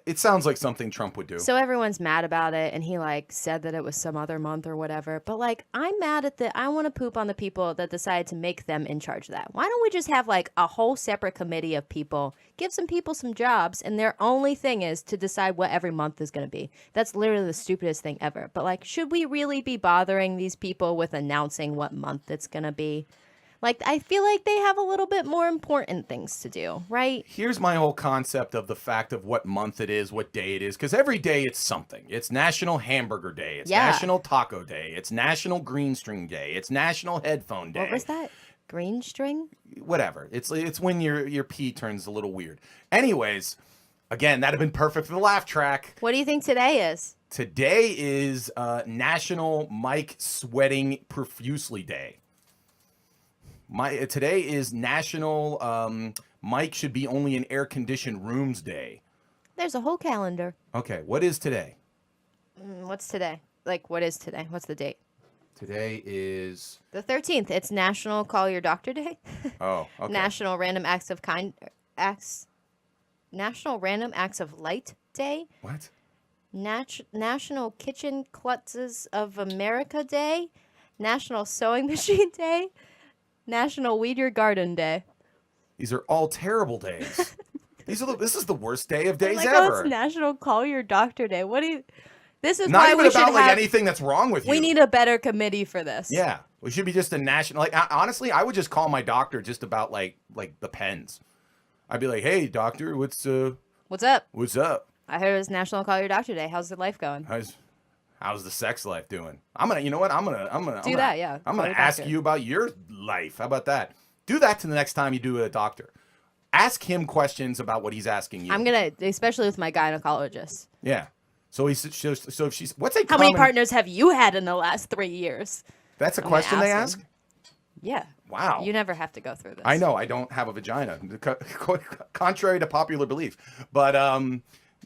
It sounds like something Trump would do. So everyone's mad about it, and he said that it was some other month or whatever. But I'm mad at I want to poop on the people that decided to make them in charge of that. Why don't we just have a whole separate committee of people, give some people some jobs, and their only thing is to decide what every month is going to be. That's literally the stupidest thing ever. But should we really be bothering these people with announcing what month it's going to be? I feel like they have a little bit more important things to do, right? Here's my whole concept of the fact of what month it is, what day it is, because every day it's something. It's National Hamburger Day. It's National Taco Day. It's National Green String Day. It's National Headphone Day. What was that? Green string? Whatever. It's when your pee turns a little weird. Anyways, again, that'd have been perfect for the laugh track. What do you think today is? Today is National Mike Sweating Profusely Day. Today is National Mike Should Be Only in Air-Conditioned Rooms Day. There's a whole calendar. Okay, what is today? What's today? What is today? What's the date? Today is... The 13th. It's National Call Your Doctor Day. Oh, okay. National Random Acts of Light Day. What? National Kitchen Klutzes of America Day. National Sewing Machine Day. National Weed Your Garden Day. These are all terrible days. This is the worst day of days ever. Oh, it's National Call Your Doctor Day. What do you... This is not why even we about should have, anything that's wrong with you. We need a better committee for this. Yeah, we should be just a national. Honestly, I would just call my doctor just about like the pens. I'd be like, "Hey, doctor, what's up? What's up? I heard it was National Call Your Doctor Day. How's your life going? How's How's the sex life doing? I'm gonna, you know what? I'm gonna Do that, yeah. I'm Call gonna your ask doctor. you about your life. How about that? Do that to the next time you do a doctor. Ask him questions about what he's asking you. I'm gonna, especially with my gynecologist. Yeah. So so if she's what's a How many common- partners have you had in the last 3 years? That's a I'm gonna question they ask ask? him. Yeah. Wow. You never have to go through this. I know I don't have a vagina, contrary to popular belief. But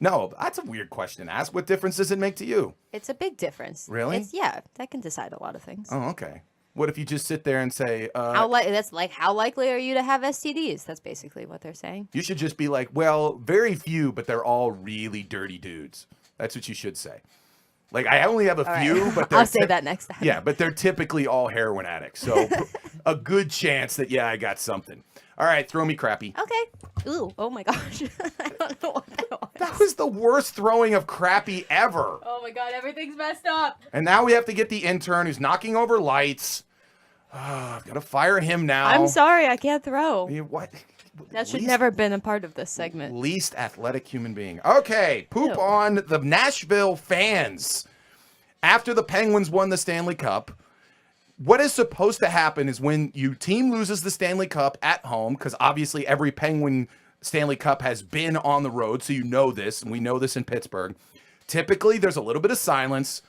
no, that's a weird question to ask. What difference does it make to you? It's a big difference. Really? Yeah, that can decide a lot of things. Oh, okay. What if you just sit there and say, How likely are you to have STDs? That's basically what they're saying. you should just be like, well, very few, but they're all really dirty dudes. That's what you should say. Like, I only have a All few, right. but they're I'll say that next time. Yeah, but they're typically all heroin addicts. So a good chance that, yeah, I got something. All right, throw me crappy. Okay. Ooh. Oh my gosh. I don't know what that was. That was the worst throwing of crappy ever. Oh my god, everything's messed up. And now we have to get the intern who's knocking over lights. I've got to fire him now. I'm sorry, I can't throw. What? That should Least- never been a part of this segment. Least athletic human being. Okay, poop Ew. on the Nashville fans. After the Penguins won the Stanley Cup, what is supposed to happen is when your team loses the Stanley Cup at home, because obviously every Penguin Stanley Cup has been on the road, so you know this, and we know this in Pittsburgh. Typically, there's a little bit of silence.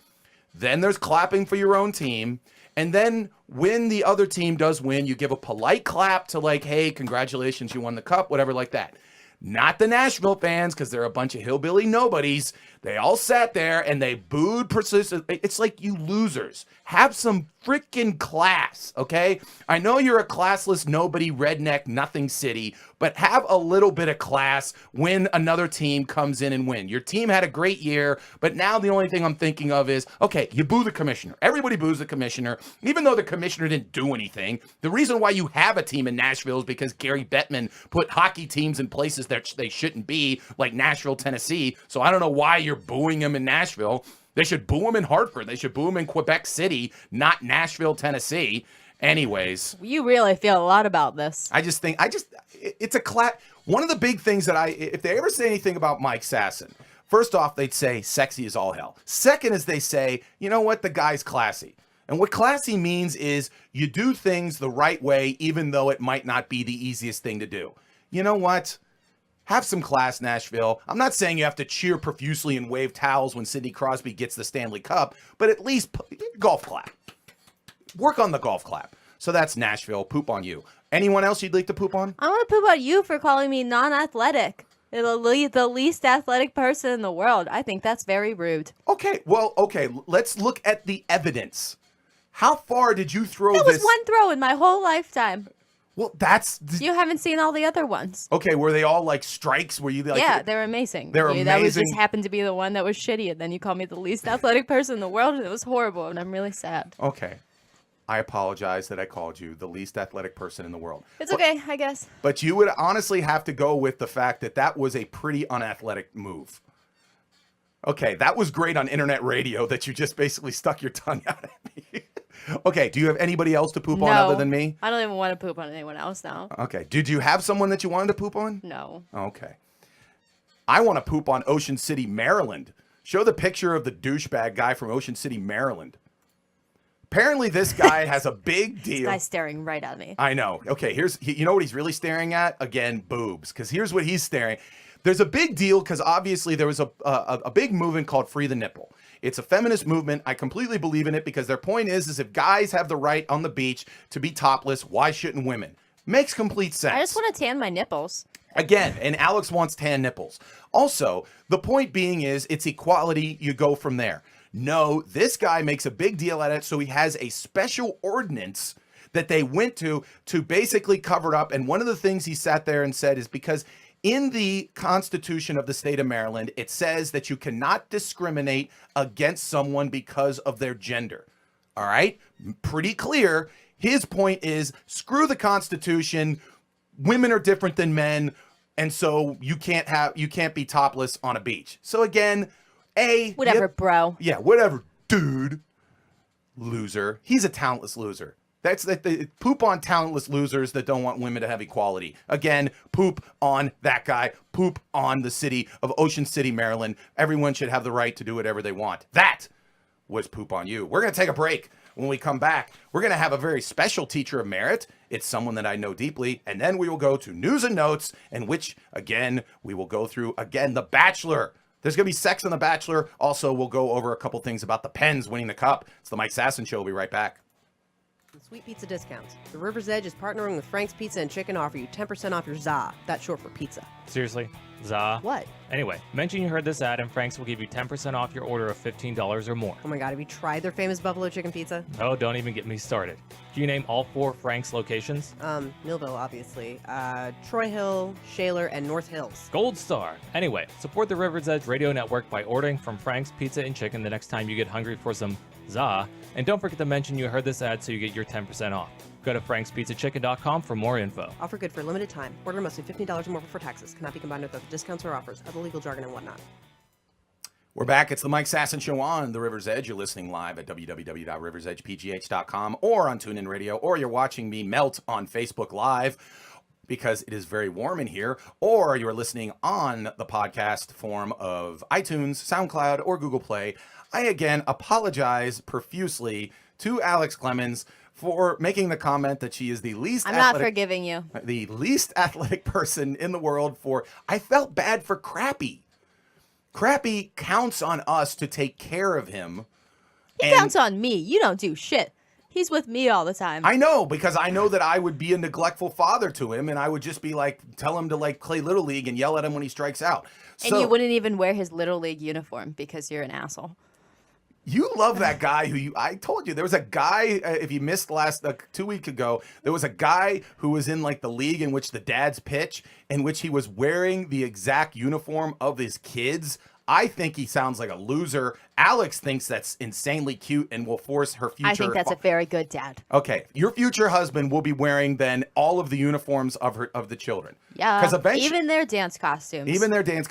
Then there's clapping for your own team. And then when the other team does win, you give a polite clap to like, hey, congratulations, you won the cup, whatever like that. Not the Nashville fans, because they're a bunch of hillbilly nobodies. They all sat there and they booed persistently. It's like, you losers. Have some freaking class, okay? I know you're a classless nobody, redneck, nothing city, but have a little bit of class when another team comes in and win. Your team had a great year, but now the only thing I'm thinking of is, okay, you boo the commissioner. Everybody boos the commissioner, even though the commissioner didn't do anything. The reason why you have a team in Nashville is because Gary Bettman put hockey teams in places that they shouldn't be, like Nashville, Tennessee. So I don't know why you're booing them in Nashville. They should boo them in Hartford. They should boo them in Quebec City, not Nashville, Tennessee. Anyways. You really feel a lot about this. It's a clap. One of the big things that if they ever say anything about Mike Sasson, first off, they'd say sexy as all hell. Second is they say, you know what, the guy's classy. And what classy means is you do things the right way, even though it might not be the easiest thing to do. You know what? Have some class, Nashville. I'm not saying you have to cheer profusely and wave towels when Sidney Crosby gets the Stanley Cup, but at least golf clap. Work on the golf clap. So that's Nashville. Poop on you. Anyone else you'd like to poop on? I want to poop on you for calling me non-athletic. The least athletic person in the world. I think that's very rude. Okay, let's look at the evidence. How far did you throw That this? was one throw in my whole lifetime. Well, that's... You haven't seen all the other ones. Okay, were they all like strikes? Were you like... Yeah, they're amazing. They're That was amazing. just happened to be the one that was shitty, and then you called me the least athletic person in the world, and it was horrible, and I'm really sad. Okay. I apologize that I called you the least athletic person in the world. It's okay, I guess. But you would honestly have to go with the fact that that was a pretty unathletic move. Okay, that was great on internet radio that you just basically stuck your tongue out at me. Okay, do you have anybody else to poop on other than me? I don't even want to poop on anyone else now. Okay, did you have someone that you wanted to poop on? No. Okay. I want to poop on Ocean City, Maryland. Show the picture of the douchebag guy from Ocean City, Maryland. Apparently this guy has a big deal. This guy's staring right at me. I know. Okay, you know what he's really staring at? Again, boobs. Because here's what he's staring. There's a big deal because obviously there was a big movement called Free the Nipple. It's a feminist movement. I completely believe in it because their point is if guys have the right on the beach to be topless, why shouldn't women? Makes complete sense. I just want to tan my nipples. Again, and Alex wants tan nipples. Also, the point being is it's equality. You go from there. No, this guy makes a big deal out of it, so he has a special ordinance that they went to basically cover it up. And one of the things he sat there and said is because in the Constitution of the state of Maryland, it says that you cannot discriminate against someone because of their gender. All right? Pretty clear. His point is screw the Constitution. Women are different than men. And so you can't be topless on a beach. So again, Whatever, bro. Yeah, whatever, dude. Loser. He's a talentless loser. That's the poop on talentless losers that don't want women to have equality. Again, poop on that guy. Poop on the city of Ocean City, Maryland. Everyone should have the right to do whatever they want. That was poop on you. We're going to take a break. When we come back, we're going to have a very special teacher of merit. It's someone that I know deeply. And then we will go to news and notes, in which, again, we will go through, again, The Bachelor. There's going to be sex on The Bachelor. Also, we'll go over a couple things about the Pens winning the cup. It's the Mike Sasson Show. We'll be right back. Sweet pizza discounts. The River's Edge is partnering with Frank's Pizza and Chicken to offer you 10% off your ZA. That's short for pizza. Seriously? Za? What? Anyway, mention you heard this ad and Frank's will give you 10% off your order of $15 or more. Oh my god, have you tried their famous buffalo chicken pizza? Oh, don't even get me started. Can you name all 4 Frank's locations? Millville, obviously. Troy Hill, Shaler, and North Hills. Gold star. Anyway, support the River's Edge Radio Network by ordering from Frank's Pizza and Chicken the next time you get hungry for some za. And don't forget to mention you heard this ad so you get your 10% off. Go to frankspizzachicken.com for more info. Offer good for a limited time. Order must be $15 or more before taxes. Cannot be combined with other discounts or offers. Other legal jargon and whatnot. We're back. It's the Mike Sasson Show on The River's Edge. You're listening live at www.riversedgepgh.com or on TuneIn Radio, or you're watching me melt on Facebook Live because it is very warm in here, or you're listening on the podcast form of iTunes, SoundCloud, or Google Play. I again apologize profusely to Alex Clemens for making the comment that she is the least I'm not forgiving you. the least athletic person in the world. I felt bad for Crappy. Crappy counts on us to take care of him. He counts on me. You don't do shit. He's with me all the time. I know, because I know that I would be a neglectful father to him, and I would just be like, tell him to like play Little League and yell at him when he strikes out. And you wouldn't even wear his Little League uniform because you're an asshole. You love that guy I told you, there was a guy, if you missed 2 weeks ago, there was a guy who was in like the league in which the dads pitch, in which he was wearing the exact uniform of his kids. I think he sounds like a loser. Alex thinks that's insanely cute and will force her future. I think that's a very good dad. Okay, your future husband will be wearing then all of the uniforms of the children. Yeah, because eventually, even their dance costumes.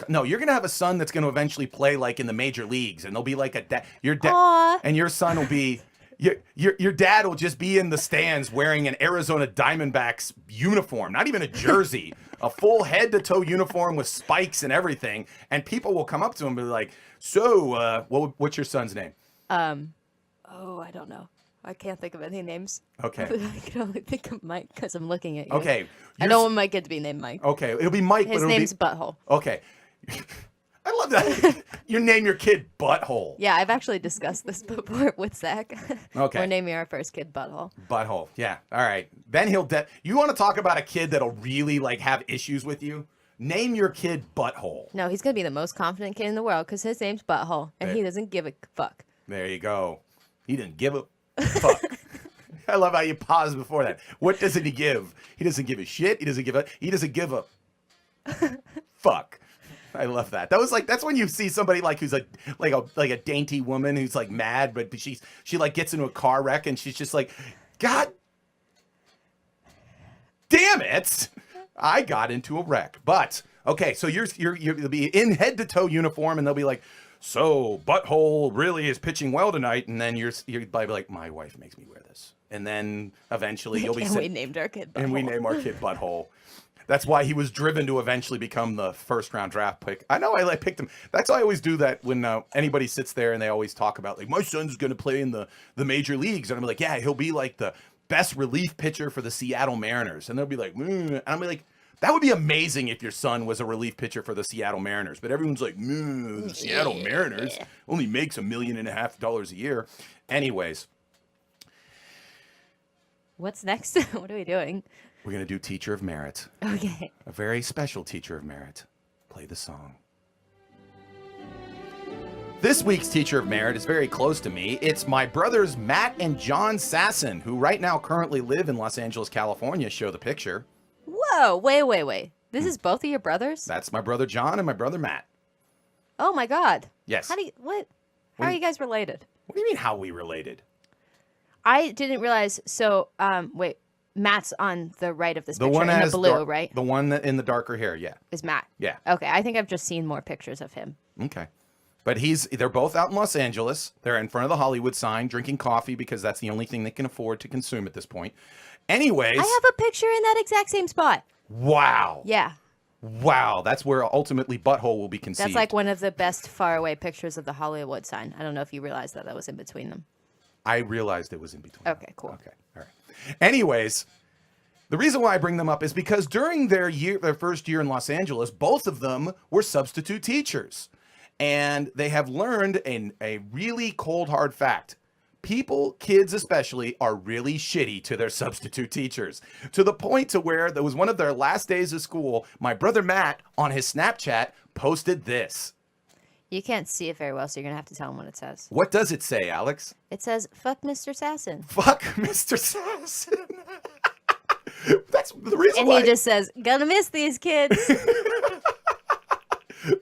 No, you're gonna have a son that's gonna eventually play like in the major leagues, and they'll be like your dad, Aw. and your son will be. Your dad will just be in the stands wearing an Arizona Diamondbacks uniform, not even a jersey, a full head-to-toe uniform with spikes and everything, and people will come up to him and be like, so, what's your son's name? I don't know. I can't think of any names. Okay. I can only think of Mike because I'm looking at you. Okay. I don't want my kid to be named Mike. Okay, it'll be Mike, His but name's Butthole. Okay. I love that. You name your kid Butthole. Yeah, I've actually discussed this before with Zach. Okay. We're naming our first kid Butthole. Butthole. Yeah. All right. Then you want to talk about a kid that'll really like have issues with you? Name your kid Butthole. No, he's going to be the most confident kid in the world because his name's Butthole and he doesn't give a fuck. There you go. He didn't give a fuck. I love how you pause before that. What doesn't he give? He doesn't give a shit. He doesn't give a fuck. I love that. That's when you see somebody like who's like a dainty woman who's like mad, but she like gets into a car wreck and she's just like, God damn it, I got into a wreck. But okay, so you'll be in head to toe uniform and they'll be like, so Butthole really is pitching well tonight, and then you're probably like, my wife makes me wear this, and then eventually you'll be. And we named our kid Butthole. And we name our kid Butthole. That's why he was driven to eventually become the first-round draft pick. I know I picked him. That's why I always do that when anybody sits there and they always talk about, like, my son's going to play in the major leagues. And I'm like, yeah, he'll be, like, the best relief pitcher for the Seattle Mariners. And they'll be like, And I'm like, that would be amazing if your son was a relief pitcher for the Seattle Mariners. But everyone's like, the Seattle Mariners only makes $1.5 million a year. Anyways. What's next? What are we doing? We're going to do Teacher of Merit. Okay. A very special Teacher of Merit. Play the song. This week's Teacher of Merit is very close to me. It's my brothers Matt and John Sasson, who right now currently live in Los Angeles, California. Show the picture. Whoa, wait. This is both of your brothers? That's my brother John and my brother Matt. Oh my God. Yes. How are you guys related? What do you mean how we related? I didn't realize. So, wait. Matt's on the right of this The picture, one in the has blue, right? The one that in the darker hair, yeah. Is Matt. Yeah. Okay, I think I've just seen more pictures of him. Okay. But they're both out in Los Angeles. They're in front of the Hollywood sign drinking coffee because that's the only thing they can afford to consume at this point. Anyways. I have a picture in that exact same spot. Wow. Yeah. Wow, that's where ultimately butthole will be conceived. That's like one of the best faraway pictures of the Hollywood sign. I don't know if you realized that was in between them. I realized it was in between. Okay, cool. Okay, all right. Anyways, the reason why I bring them up is because during their first year in Los Angeles, both of them were substitute teachers. And they have learned a really cold, hard fact. People, kids especially, are really shitty to their substitute teachers, to the point to where there was one of their last days of school. My brother Matt on his Snapchat posted this. You can't see it very well, so you're going to have to tell him what it says. What does it say, Alex? It says, fuck Mr. Sasson. Fuck Mr. Sasson. That's the reason And why. he just says, gonna miss these kids.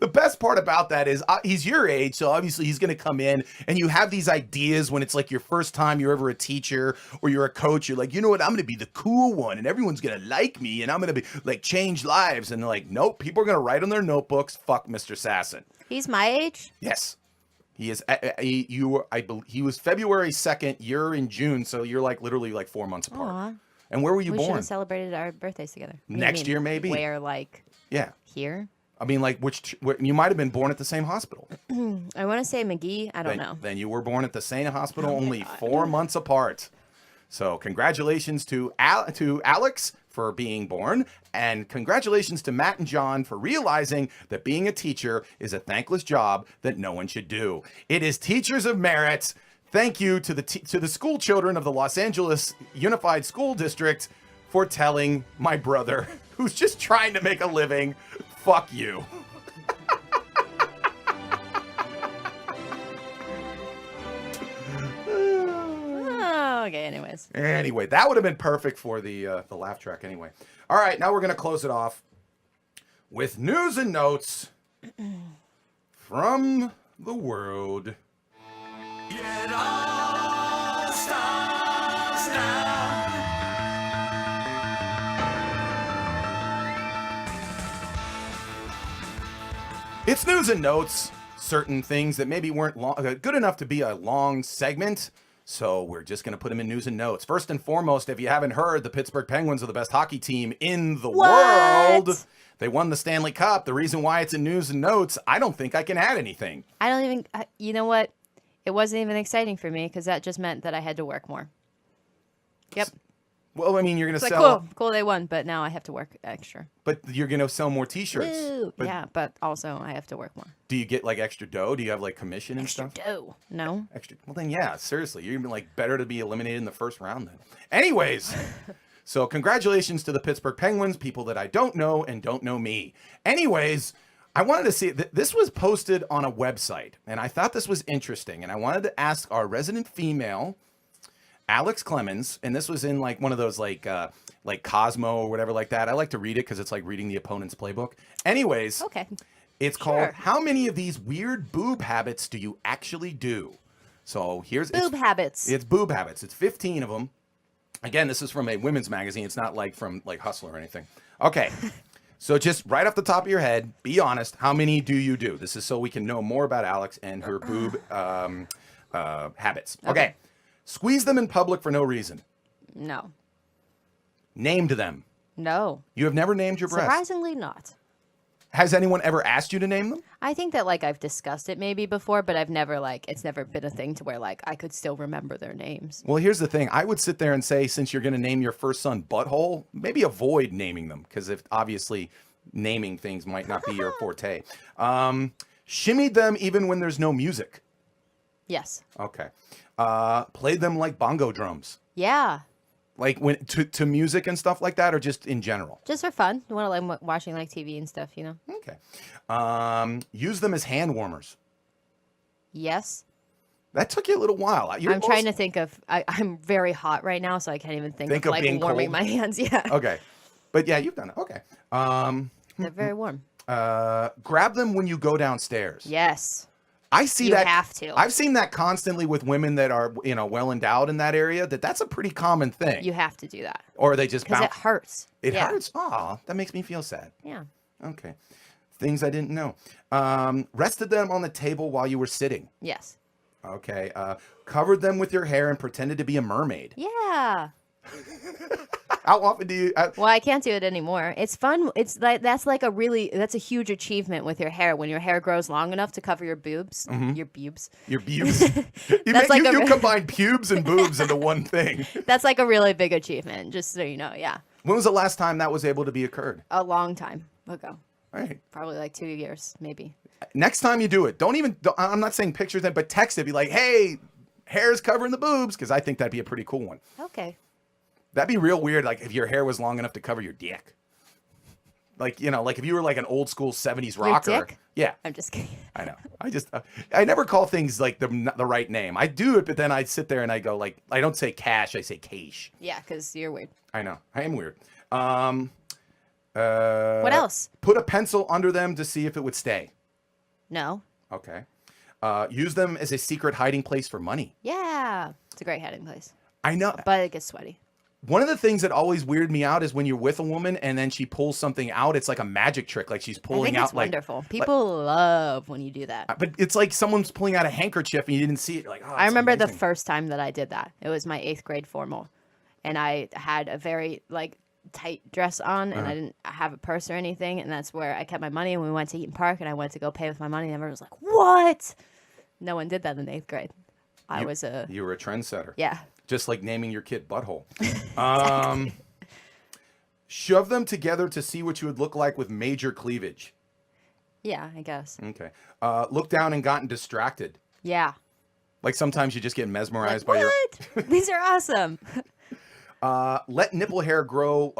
The best part about that is he's your age, so obviously he's going to come in, and you have these ideas when it's like your first time you're ever a teacher or you're a coach. You're like, you know what, I'm going to be the cool one, and everyone's going to like me, and I'm going to be like change lives. And they're like, nope, people are going to write on their notebooks, fuck Mr. Sasson. He's my age? Yes. He is. He was February 2nd. You're in June, so you're like literally like 4 months apart. Aw. And where were you We should born? have celebrated our birthdays together. What do you Next mean? year, maybe? Where, like, Yeah. here? I mean, like, you might have been born at the same hospital. I want to say McGee. I don't know. Then you were born at the same hospital, only 4 months apart. So congratulations to Alex for being born, and congratulations to Matt and John for realizing that being a teacher is a thankless job that no one should do. It is Teachers of Merit. Thank you to the school children of the Los Angeles Unified School District for telling my brother, who's just trying to make a living, fuck you. Oh, okay, anyways. Anyway, that would have been perfect for the laugh track anyway. All right, now we're going to close it off with news and notes from the world. It all starts now. It's news and notes, certain things that maybe weren't good enough to be a long segment. So we're just going to put them in news and notes. First and foremost, if you haven't heard, the Pittsburgh Penguins are the best hockey team in the world. They won the Stanley Cup. The reason why it's in news and notes, I don't think I can add anything. I don't even, you know what? It wasn't even exciting for me because that just meant that I had to work more. Yep. Well, I mean, you're going It's to like, sell, cool, they won, but now I have to work extra. but you're going to sell more T-shirts. Woo. But Yeah, but also I have to work more. do you get like extra dough? Do you have like commission and Extra stuff? dough. No. Extra. Well, then, yeah, seriously, you're even like better to be eliminated in the first round then. Anyways, so congratulations to the Pittsburgh Penguins, people that I don't know and don't know me. Anyways, I wanted to see this was posted on a website, and I thought this was interesting, and I wanted to ask our resident female, Alex Clemens, and this was in like one of those like Cosmo or whatever like that. I like to read it because it's like reading the opponent's playbook. Anyways, Okay. it's called Sure. How Many of These Weird Boob Habits Do You Actually Do? So here's Boob habits. It's boob habits. It's 15 of them. Again, this is from a women's magazine. It's not like from like Hustler or anything. Okay. So just right off the top of your head, be honest. How many do you do? This is so we can know more about Alex and her boob habits. Okay. Squeeze them in public for no reason. No. Named them. No. You have never named your breasts. Surprisingly not. Has anyone ever asked you to name them? I think that like I've discussed it maybe before, but I've never like it's never been a thing to where like I could still remember their names. Well, here's the thing. I would sit there and say, since you're going to name your first son Butthole, maybe avoid naming them because if obviously naming things might not be your forte. Shimmied them even when there's no music. Yes. Okay. Played them like bongo drums. Yeah. Like when to music and stuff like that, or just in general? Just for fun. You want to like watching like TV and stuff, you know? Okay. Use them as hand warmers. Yes. That took you a little while. I'm trying to think of. I'm very hot right now, so I can't even think of like being warming cold? my hands. Yeah. Okay. But yeah, you've done it. Okay. They're very warm. Grab them when you go downstairs. Yes. I see You that. have to. I've seen that constantly with women that are, well endowed in that area. That's a pretty common thing. You have to do that Or they just because bounce. it hurts. It Yeah. hurts. Aw, that makes me feel sad. Yeah. Okay. Things I didn't know. Rested them on the table while you were sitting. Yes. Okay. Covered them with your hair and pretended to be a mermaid. Yeah. How often do you? Well, I can't do it anymore. It's fun. It's like that's a huge achievement with your hair when your hair grows long enough to cover your boobs. Your boobs. Your pubes. You combine pubes and boobs into one thing. That's like a really big achievement, just so you know. Yeah. When was the last time that was able to be occurred? A long time ago. All right. Probably like 2 years, maybe. Next time you do it, I'm not saying pictures then, but text it. Be like, hey, hair's covering the boobs, because I think that'd be a pretty cool one. Okay. That'd be real weird, like if your hair was long enough to cover your dick. Like, like if you were like an old school 70s rocker. Your dick? Yeah. I'm just kidding. I know. I never call things like the right name. I do it, but then I sit there and I go like, I don't say cash, I say cash. Yeah, because you're weird. I know. I am weird. What else? Put a pencil under them to see if it would stay. No. Okay. Use them as a secret hiding place for money. Yeah. It's a great hiding place. I know. But it gets sweaty. One of the things that always weirded me out is when you're with a woman and then she pulls something out. It's like a magic trick, like she's pulling out. Wonderful. People love when you do that. But it's like someone's pulling out a handkerchief and you didn't see it. You're like, oh, I remember amazing. the first time that I did that. It was my 8th grade formal, and I had a very tight dress on, and I didn't have a purse or anything, and that's where I kept my money. And we went to Eaton Park, and I went to go pay with my money, and everyone was like, "What?" No one did that in 8th grade. You were a trendsetter. Yeah. Just like naming your kid Butthole. Shove them together to see what you would look like with major cleavage. Yeah, I guess. Okay. Look down and gotten distracted. Yeah. Like sometimes you just get mesmerized Like, by what? These are awesome. let nipple hair grow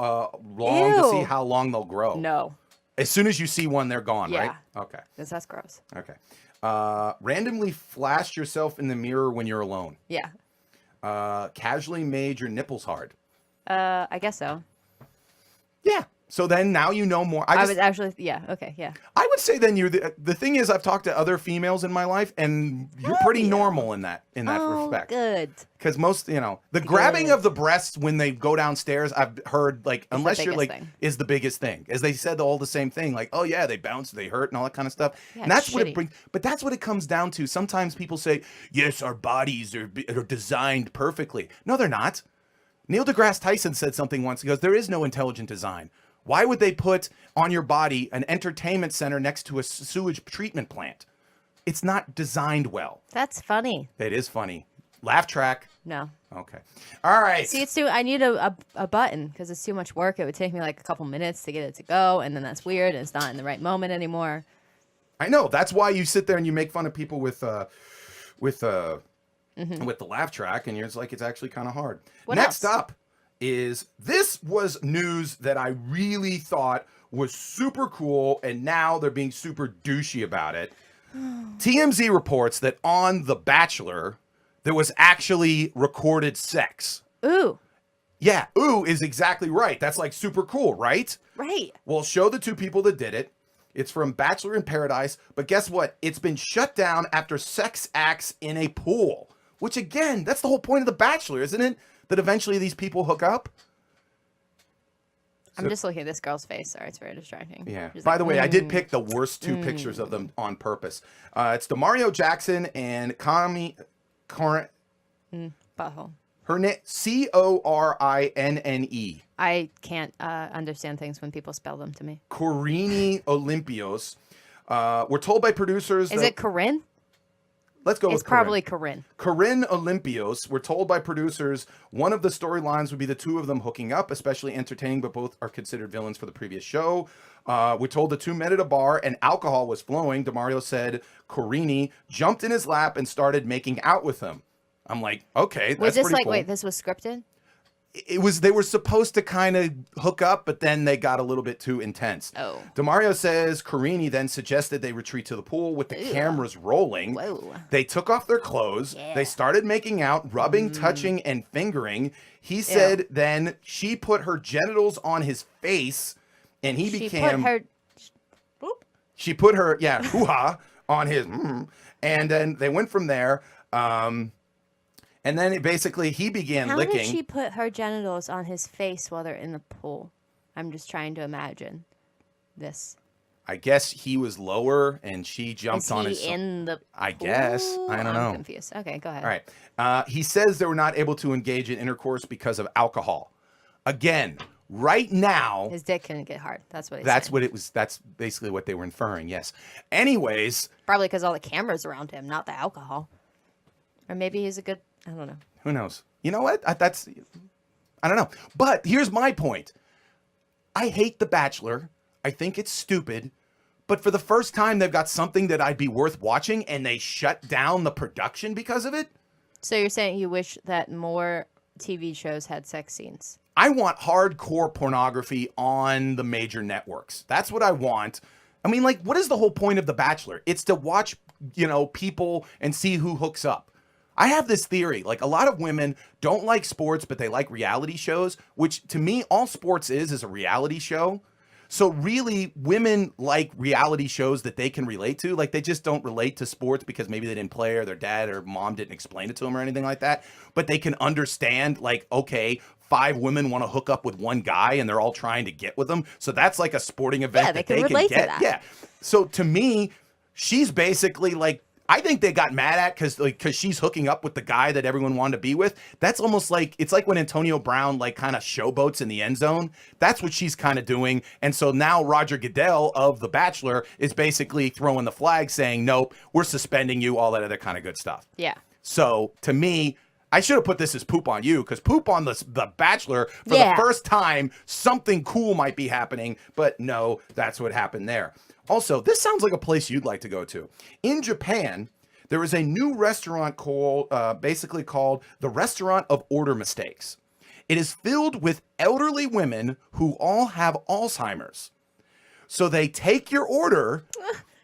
long to see how long they'll grow. No. As soon as you see one, they're gone, Yeah. right? Okay. Because that's gross. Okay. Randomly flash yourself in the mirror when you're alone. Yeah. Casually made your nipples hard. I guess so. Yeah. So then now you know more. I was actually, yeah, okay, yeah. I would say then the thing is I've talked to other females in my life and you're pretty normal in that respect. Good. Because most, the grabbing of the breasts when they go downstairs, I've heard unless you're is the biggest thing. As they said all the same thing, like, oh yeah, they bounce, they hurt and all that kind of stuff. Yeah, and that's it's what it shitty. brings. But that's what it comes down to. Sometimes people say, yes, our bodies are designed perfectly. No, they're not. Neil deGrasse Tyson said something once. He goes, there is no intelligent design. Why would they put on your body an entertainment center next to a sewage treatment plant? It's not designed well. That's funny. It is funny. Laugh track. No. Okay. All right. See, I need a button because it's too much work. It would take me like a couple minutes to get it to go, and then that's weird, and it's not in the right moment anymore. I know. That's why you sit there and you make fun of people with the laugh track, and you're just like, it's actually kind of hard. What Next else? up is this was news that I really thought was super cool, and now they're being super douchey about it. TMZ reports that on The Bachelor, there was actually recorded sex. Ooh. Yeah, ooh is exactly right. That's like super cool, right? Right. Well, show the two people that did it. It's from Bachelor in Paradise, but guess what? It's been shut down after sex acts in a pool, which again, that's the whole point of The Bachelor, isn't it? That eventually these people hook up. I'm just looking at this girl's face. Sorry, it's very distracting. Yeah. She's By like, the way, I did pick the worst two pictures of them on purpose. It's Demario Jackson and Connie butthole. her name Corinne. I can't understand things when people spell them to me. Corinne Olympios. We're told by producers. Is it Corinne? Let's go It's with Corinne. probably Corinne. Corinne Olympios. We're told by producers one of the storylines would be the two of them hooking up, especially entertaining, but both are considered villains for the previous show. We're told the two met at a bar and alcohol was flowing. Demario said Corinne jumped in his lap and started making out with him. I'm like, okay, that's Was this pretty like, cool. wait, this was scripted? It was, they were supposed to kind of hook up, but then they got a little bit too intense. Oh. Demario says Corinne then suggested they retreat to the pool with the cameras rolling. Whoa. They took off their clothes. Yeah. They started making out, rubbing, touching, and fingering. He said then she put her genitals on his face, and he became... She put her, hoo-ha, on his... and then they went from there. And then he began licking. How did she put her genitals on his face while they're in the pool? I'm just trying to imagine this. I guess he was lower and she jumped Is on he his. in the I guess. pool? I don't I'm know. confused. Okay, go ahead. All right. He says they were not able to engage in intercourse because of alcohol. Again, right now. His dick couldn't get hard. That's what he's That's saying. what it was. That's basically what they were inferring. Yes. Anyways, Probably because all the cameras around him, not the alcohol. Or maybe he's a good, I don't know. who knows? You know what? I don't know. But here's my point. I hate The Bachelor. I think it's stupid. But for the first time, they've got something that I'd be worth watching, and they shut down the production because of it. So you're saying you wish that more TV shows had sex scenes? I want hardcore pornography on the major networks. That's what I want. I mean, like, what is the whole point of The Bachelor? It's to watch, people and see who hooks up. I have this theory, like a lot of women don't like sports, but they like reality shows, which to me, all sports is a reality show. So really, women like reality shows that they can relate to. Like, they just don't relate to sports because maybe they didn't play or their dad or mom didn't explain it to them or anything like that. But they can understand, like, okay, 5 women want to hook up with one guy and they're all trying to get with them. So that's like a sporting event that they can relate to that. Yeah. So to me, she's basically like, I think they got mad at because she's hooking up with the guy that everyone wanted to be with. That's almost like, it's like when Antonio Brown like kind of showboats in the end zone. That's what she's kind of doing. And so now Roger Goodell of The Bachelor is basically throwing the flag saying, nope, we're suspending you, all that other kind of good stuff. Yeah. So to me, I should have put this as poop on you, because poop on the Bachelor, for Yeah. the first time, something cool might be happening. But no, that's what happened there. Also, this sounds like a place you'd like to go to. In Japan, there is a new restaurant basically called the Restaurant of Order Mistakes. It is filled with elderly women who all have Alzheimer's. So they take your order,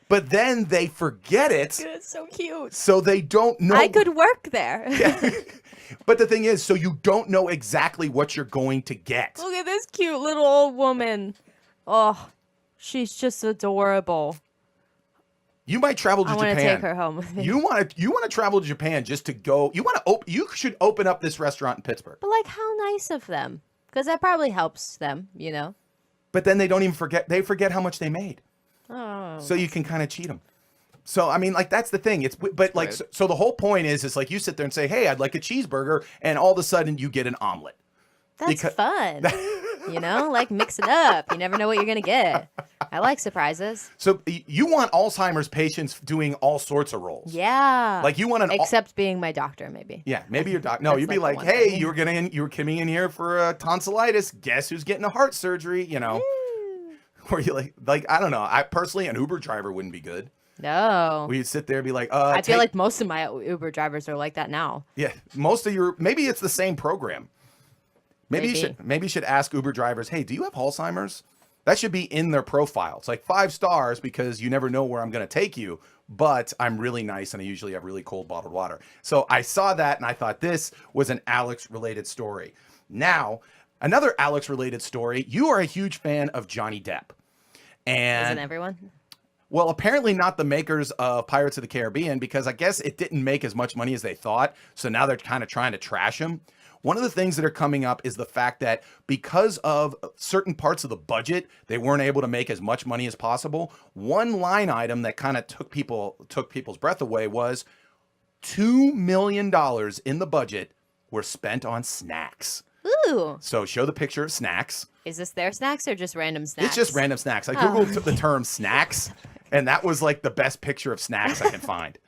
but then they forget it. It's so cute. So they don't know. I could work there. Yeah. But the thing is, so you don't know exactly what you're going to get. Look at this cute little old woman. Oh, she's just adorable. You might travel to I Japan. want to take her home with me. You want to travel to Japan just to go. You should open up this restaurant in Pittsburgh. But like, how nice of them. Because that probably helps them, But then they don't even forget. They forget how much they made. Oh. So you can kind of cheat them. So I mean, like, that's the thing. But like, so the whole point is like you sit there and say, hey, I'd like a cheeseburger, and all of a sudden you get an omelet. That's fun. Like, mix it up. You never know what you're going to get. I like surprises. So you want Alzheimer's patients doing all sorts of roles. Yeah. Like, you want an Except being my doctor, maybe. Yeah, maybe your doc. No, That's you'd be like like, the one hey, thing. you were coming in here for tonsillitis. Guess who's getting a heart surgery? Or you like I don't know. I personally, an Uber driver wouldn't be good. No. Where you'd sit there and be like, I feel like most of my Uber drivers are like that now. yeah, maybe it's the same program. Maybe you should ask Uber drivers, hey, do you have Alzheimer's? That should be in their profile. It's like 5 stars because you never know where I'm going to take you, but I'm really nice and I usually have really cold bottled water. So I saw that and I thought this was an Alex-related story. Now, another Alex-related story. You are a huge fan of Johnny Depp. And Isn't everyone? well, apparently not the makers of Pirates of the Caribbean, because I guess it didn't make as much money as they thought. So now they're kind of trying to trash him. One of the things that are coming up is the fact that because of certain parts of the budget, they weren't able to make as much money as possible. One line item that kind of took people's breath away was $2 million in the budget were spent on snacks. Ooh. So show the picture of snacks. Is this their snacks or just random snacks? It's just random snacks. I Googled the term snacks, and that was like the best picture of snacks I can find.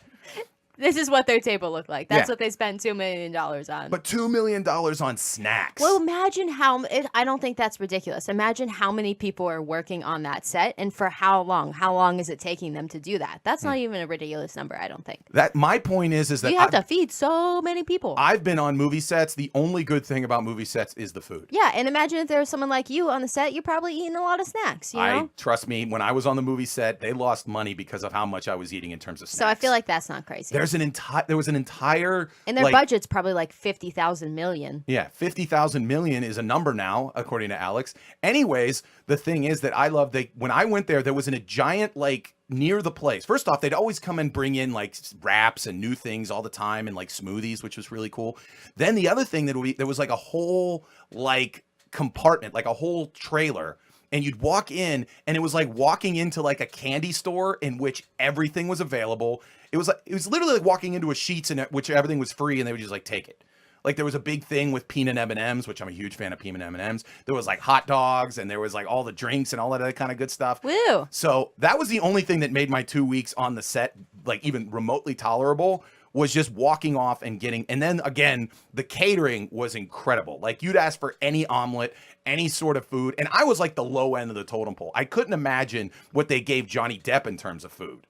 This is what their table looked like. That's Yeah. what they spent $2 million on. But $2 million on snacks. Well, imagine I don't think that's ridiculous. Imagine how many people are working on that set and for how long. How long is it taking them to do that? That's not even a ridiculous number, I don't think. My point is that You have to feed so many people. I've been on movie sets. The only good thing about movie sets is the food. Yeah, and imagine if there was someone like you on the set, you're probably eating a lot of snacks, Trust me, when I was on the movie set, they lost money because of how much I was eating in terms of snacks. So I feel like that's not crazy. there was an entire And their budget's probably like 50,000 million. Yeah, 50,000 million is a number now, according to Alex. Anyways, the thing is that I love when I went there was a giant, like, near the place. First off, they'd always come and bring in like wraps and new things all the time and like smoothies, which was really cool. Then the other thing there was like a whole like compartment, like a whole trailer and you'd walk in, and it was like walking into like a candy store in which everything was available. It was literally like walking into a Sheetz in which everything was free, and they would just like take it. Like there was a big thing with peanut M&Ms, which I'm a huge fan of peanut M&Ms. There was like hot dogs, and there was like all the drinks and all that other kind of good stuff. Woo! So that was the only thing that made my 2 weeks on the set like even remotely tolerable, was just walking off and getting. And then again, the catering was incredible. Like you'd ask for any omelet, any sort of food, and I was like the low end of the totem pole. I couldn't imagine what they gave Johnny Depp in terms of food.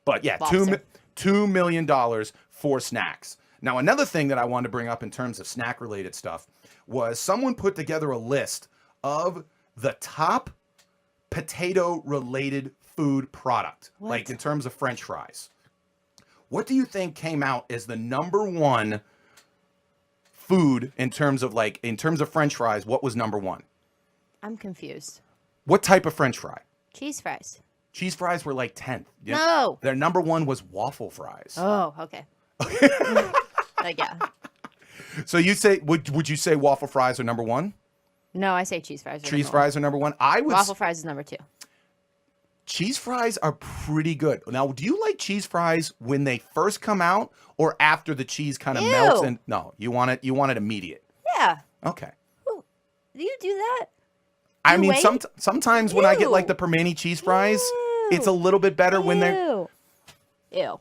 But yeah, $2 million for snacks. Now, another thing that I wanted to bring up in terms of snack-related stuff was someone put together a list of the top potato-related food product, like in terms of French fries. What do you think came out as the number one food in terms of French fries? What was number one? I'm confused. What type of French fry? Cheese fries. Cheese fries were like 10th. No. Their number one was waffle fries. Oh, okay. Yeah. So you say, would you say waffle fries are number one? No, I say cheese fries. Cheese fries are number one. Waffle fries is number 2. Cheese fries are pretty good. Now, do you like cheese fries when they first come out or after the cheese kind of melts? And no, you want it immediate. Yeah. Okay. Ooh, do you do that? I mean, sometimes when I get like the permane cheese fries, it's a little bit better when they're. Ew.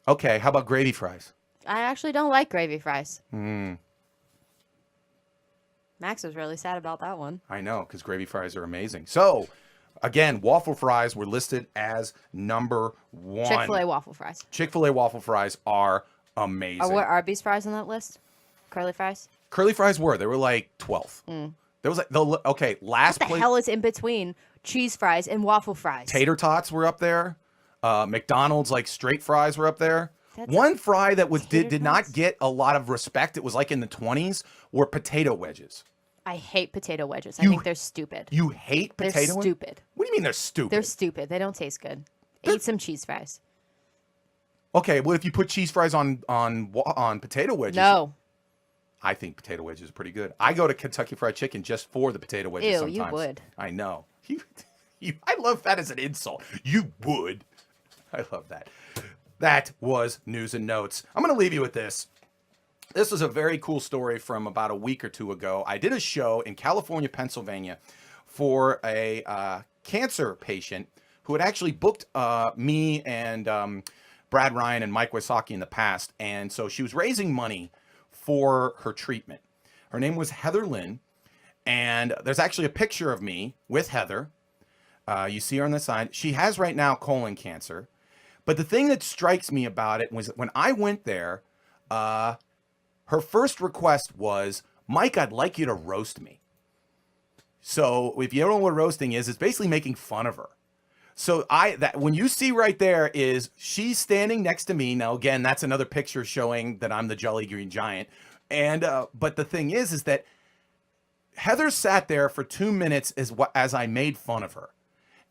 Okay, how about gravy fries? I actually don't like gravy fries. Mm. Max was really sad about that one. I know, because gravy fries are amazing. So, again, waffle fries were listed as number one. Chick-fil-A waffle fries. Chick-fil-A waffle fries are amazing. Were Arby's fries on that list? Curly fries? Curly fries were. They were like 12th. There was like, last What the hell is in between cheese fries and waffle fries? Tater tots were up there. McDonald's like straight fries were up there. One fry that did not get a lot of respect, it was like in the 20s, were potato wedges. I hate potato wedges. I think they're stupid. You hate potato wedges? They're stupid. What do you mean they're stupid? They're stupid. They don't taste good. Eat some cheese fries. Okay, well, if you put cheese fries on potato wedges. No. I think potato wedges are pretty good. I go to Kentucky Fried Chicken just for the potato wedges sometimes. You would. I know. I love that as an insult. You would. I love that. That was news and notes. I'm going to leave you with this. This was a very cool story from about a week or two ago. I did a show in California, Pennsylvania for a cancer patient who had actually booked me and Brad Ryan and Mike Wysocki in the past. And so she was raising money for her treatment. Her name was Heather Lynn. And there's actually a picture of me with Heather. You see her on the side. She has right now colon cancer. But the thing that strikes me about it was when I went there, her first request was, Mike, I'd like you to roast me. So if you don't know what roasting is, it's basically making fun of her. So when you see right there is she's standing next to me. Now, again, that's another picture showing that I'm the Jolly Green Giant. And but the thing is that Heather sat there for 2 minutes as I made fun of her.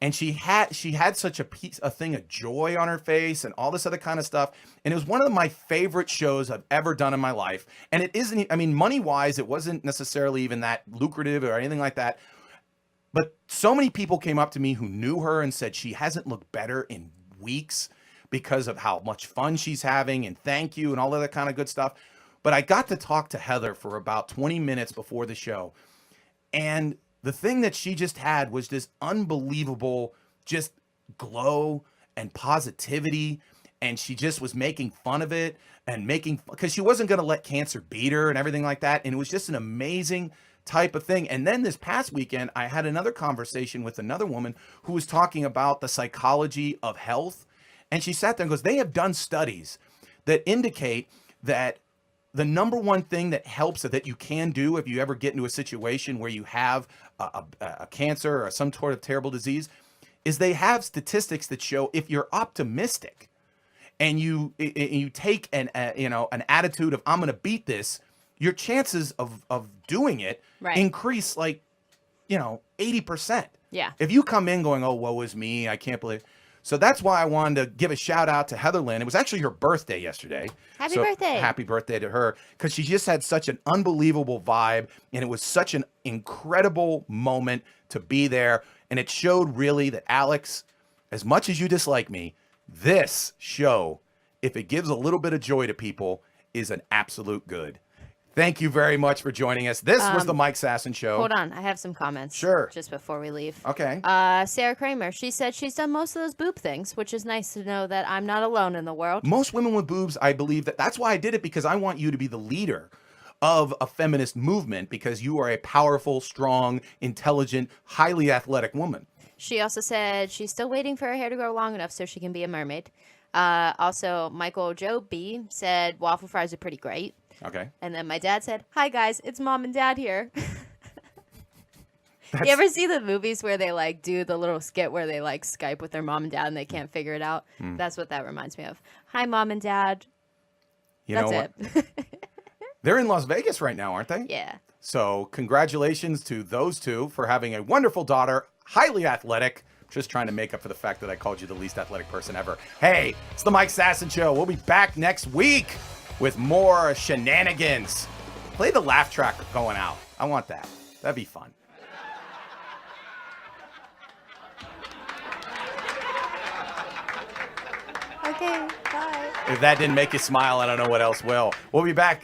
And she had such a thing of joy on her face and all this other kind of stuff. And it was one of my favorite shows I've ever done in my life. And it isn't, I mean, money-wise, it wasn't necessarily even that lucrative or anything like that. But so many people came up to me who knew her and said she hasn't looked better in weeks because of how much fun she's having and thank you and all of that kind of good stuff. But I got to talk to Heather for about 20 minutes before the show. And the thing that she just had was this unbelievable just glow and positivity. And she just was making fun of it and because she wasn't going to let cancer beat her and everything like that. And it was just an amazing type of thing. And then this past weekend, I had another conversation with another woman who was talking about the psychology of health. And she sat there and goes, they have done studies that indicate that the number one thing that helps that you can do if you ever get into a situation where you have a cancer or some sort of terrible disease is they have statistics that show if you're optimistic and you take an attitude of I'm going to beat this, your chances of doing it increase like 80%. Yeah. If you come in going, oh, woe is me, I can't believe. So that's why I wanted to give a shout out to Heather Lynn. It was actually her birthday yesterday. Happy So birthday. Happy birthday to her, because she just had such an unbelievable vibe, and it was such an incredible moment to be there. And it showed really that, Alex, as much as you dislike me, this show, if it gives a little bit of joy to people, is an absolute good. Thank you very much for joining us. This was the Mike Sasson Show. Hold on, I have some comments. Sure. Just before we leave. Okay. Sarah Kramer, she said she's done most of those boob things, which is nice to know that I'm not alone in the world. Most women with boobs, I believe that's why I did it, because I want you to be the leader of a feminist movement, because you are a powerful, strong, intelligent, highly athletic woman. She also said she's still waiting for her hair to grow long enough so she can be a mermaid. Also, Michael Joe B said waffle fries are pretty great. Okay. And then my dad said, "Hi guys, it's mom and dad here." You ever see the movies where they like do the little skit where they like Skype with their mom and dad and they can't figure it out? That's what that reminds me of. Hi, mom and dad. You That's know what? it. They're in Las Vegas right now, aren't they? Yeah. So congratulations to those two for having a wonderful daughter, highly athletic. Just trying to make up for the fact that I called you the least athletic person ever. Hey, it's the Mike Sasson Show. We'll be back next week with more shenanigans. Play the laugh track going out. I want that. That'd be fun. Okay, bye. If that didn't make you smile, I don't know what else will. We'll be back.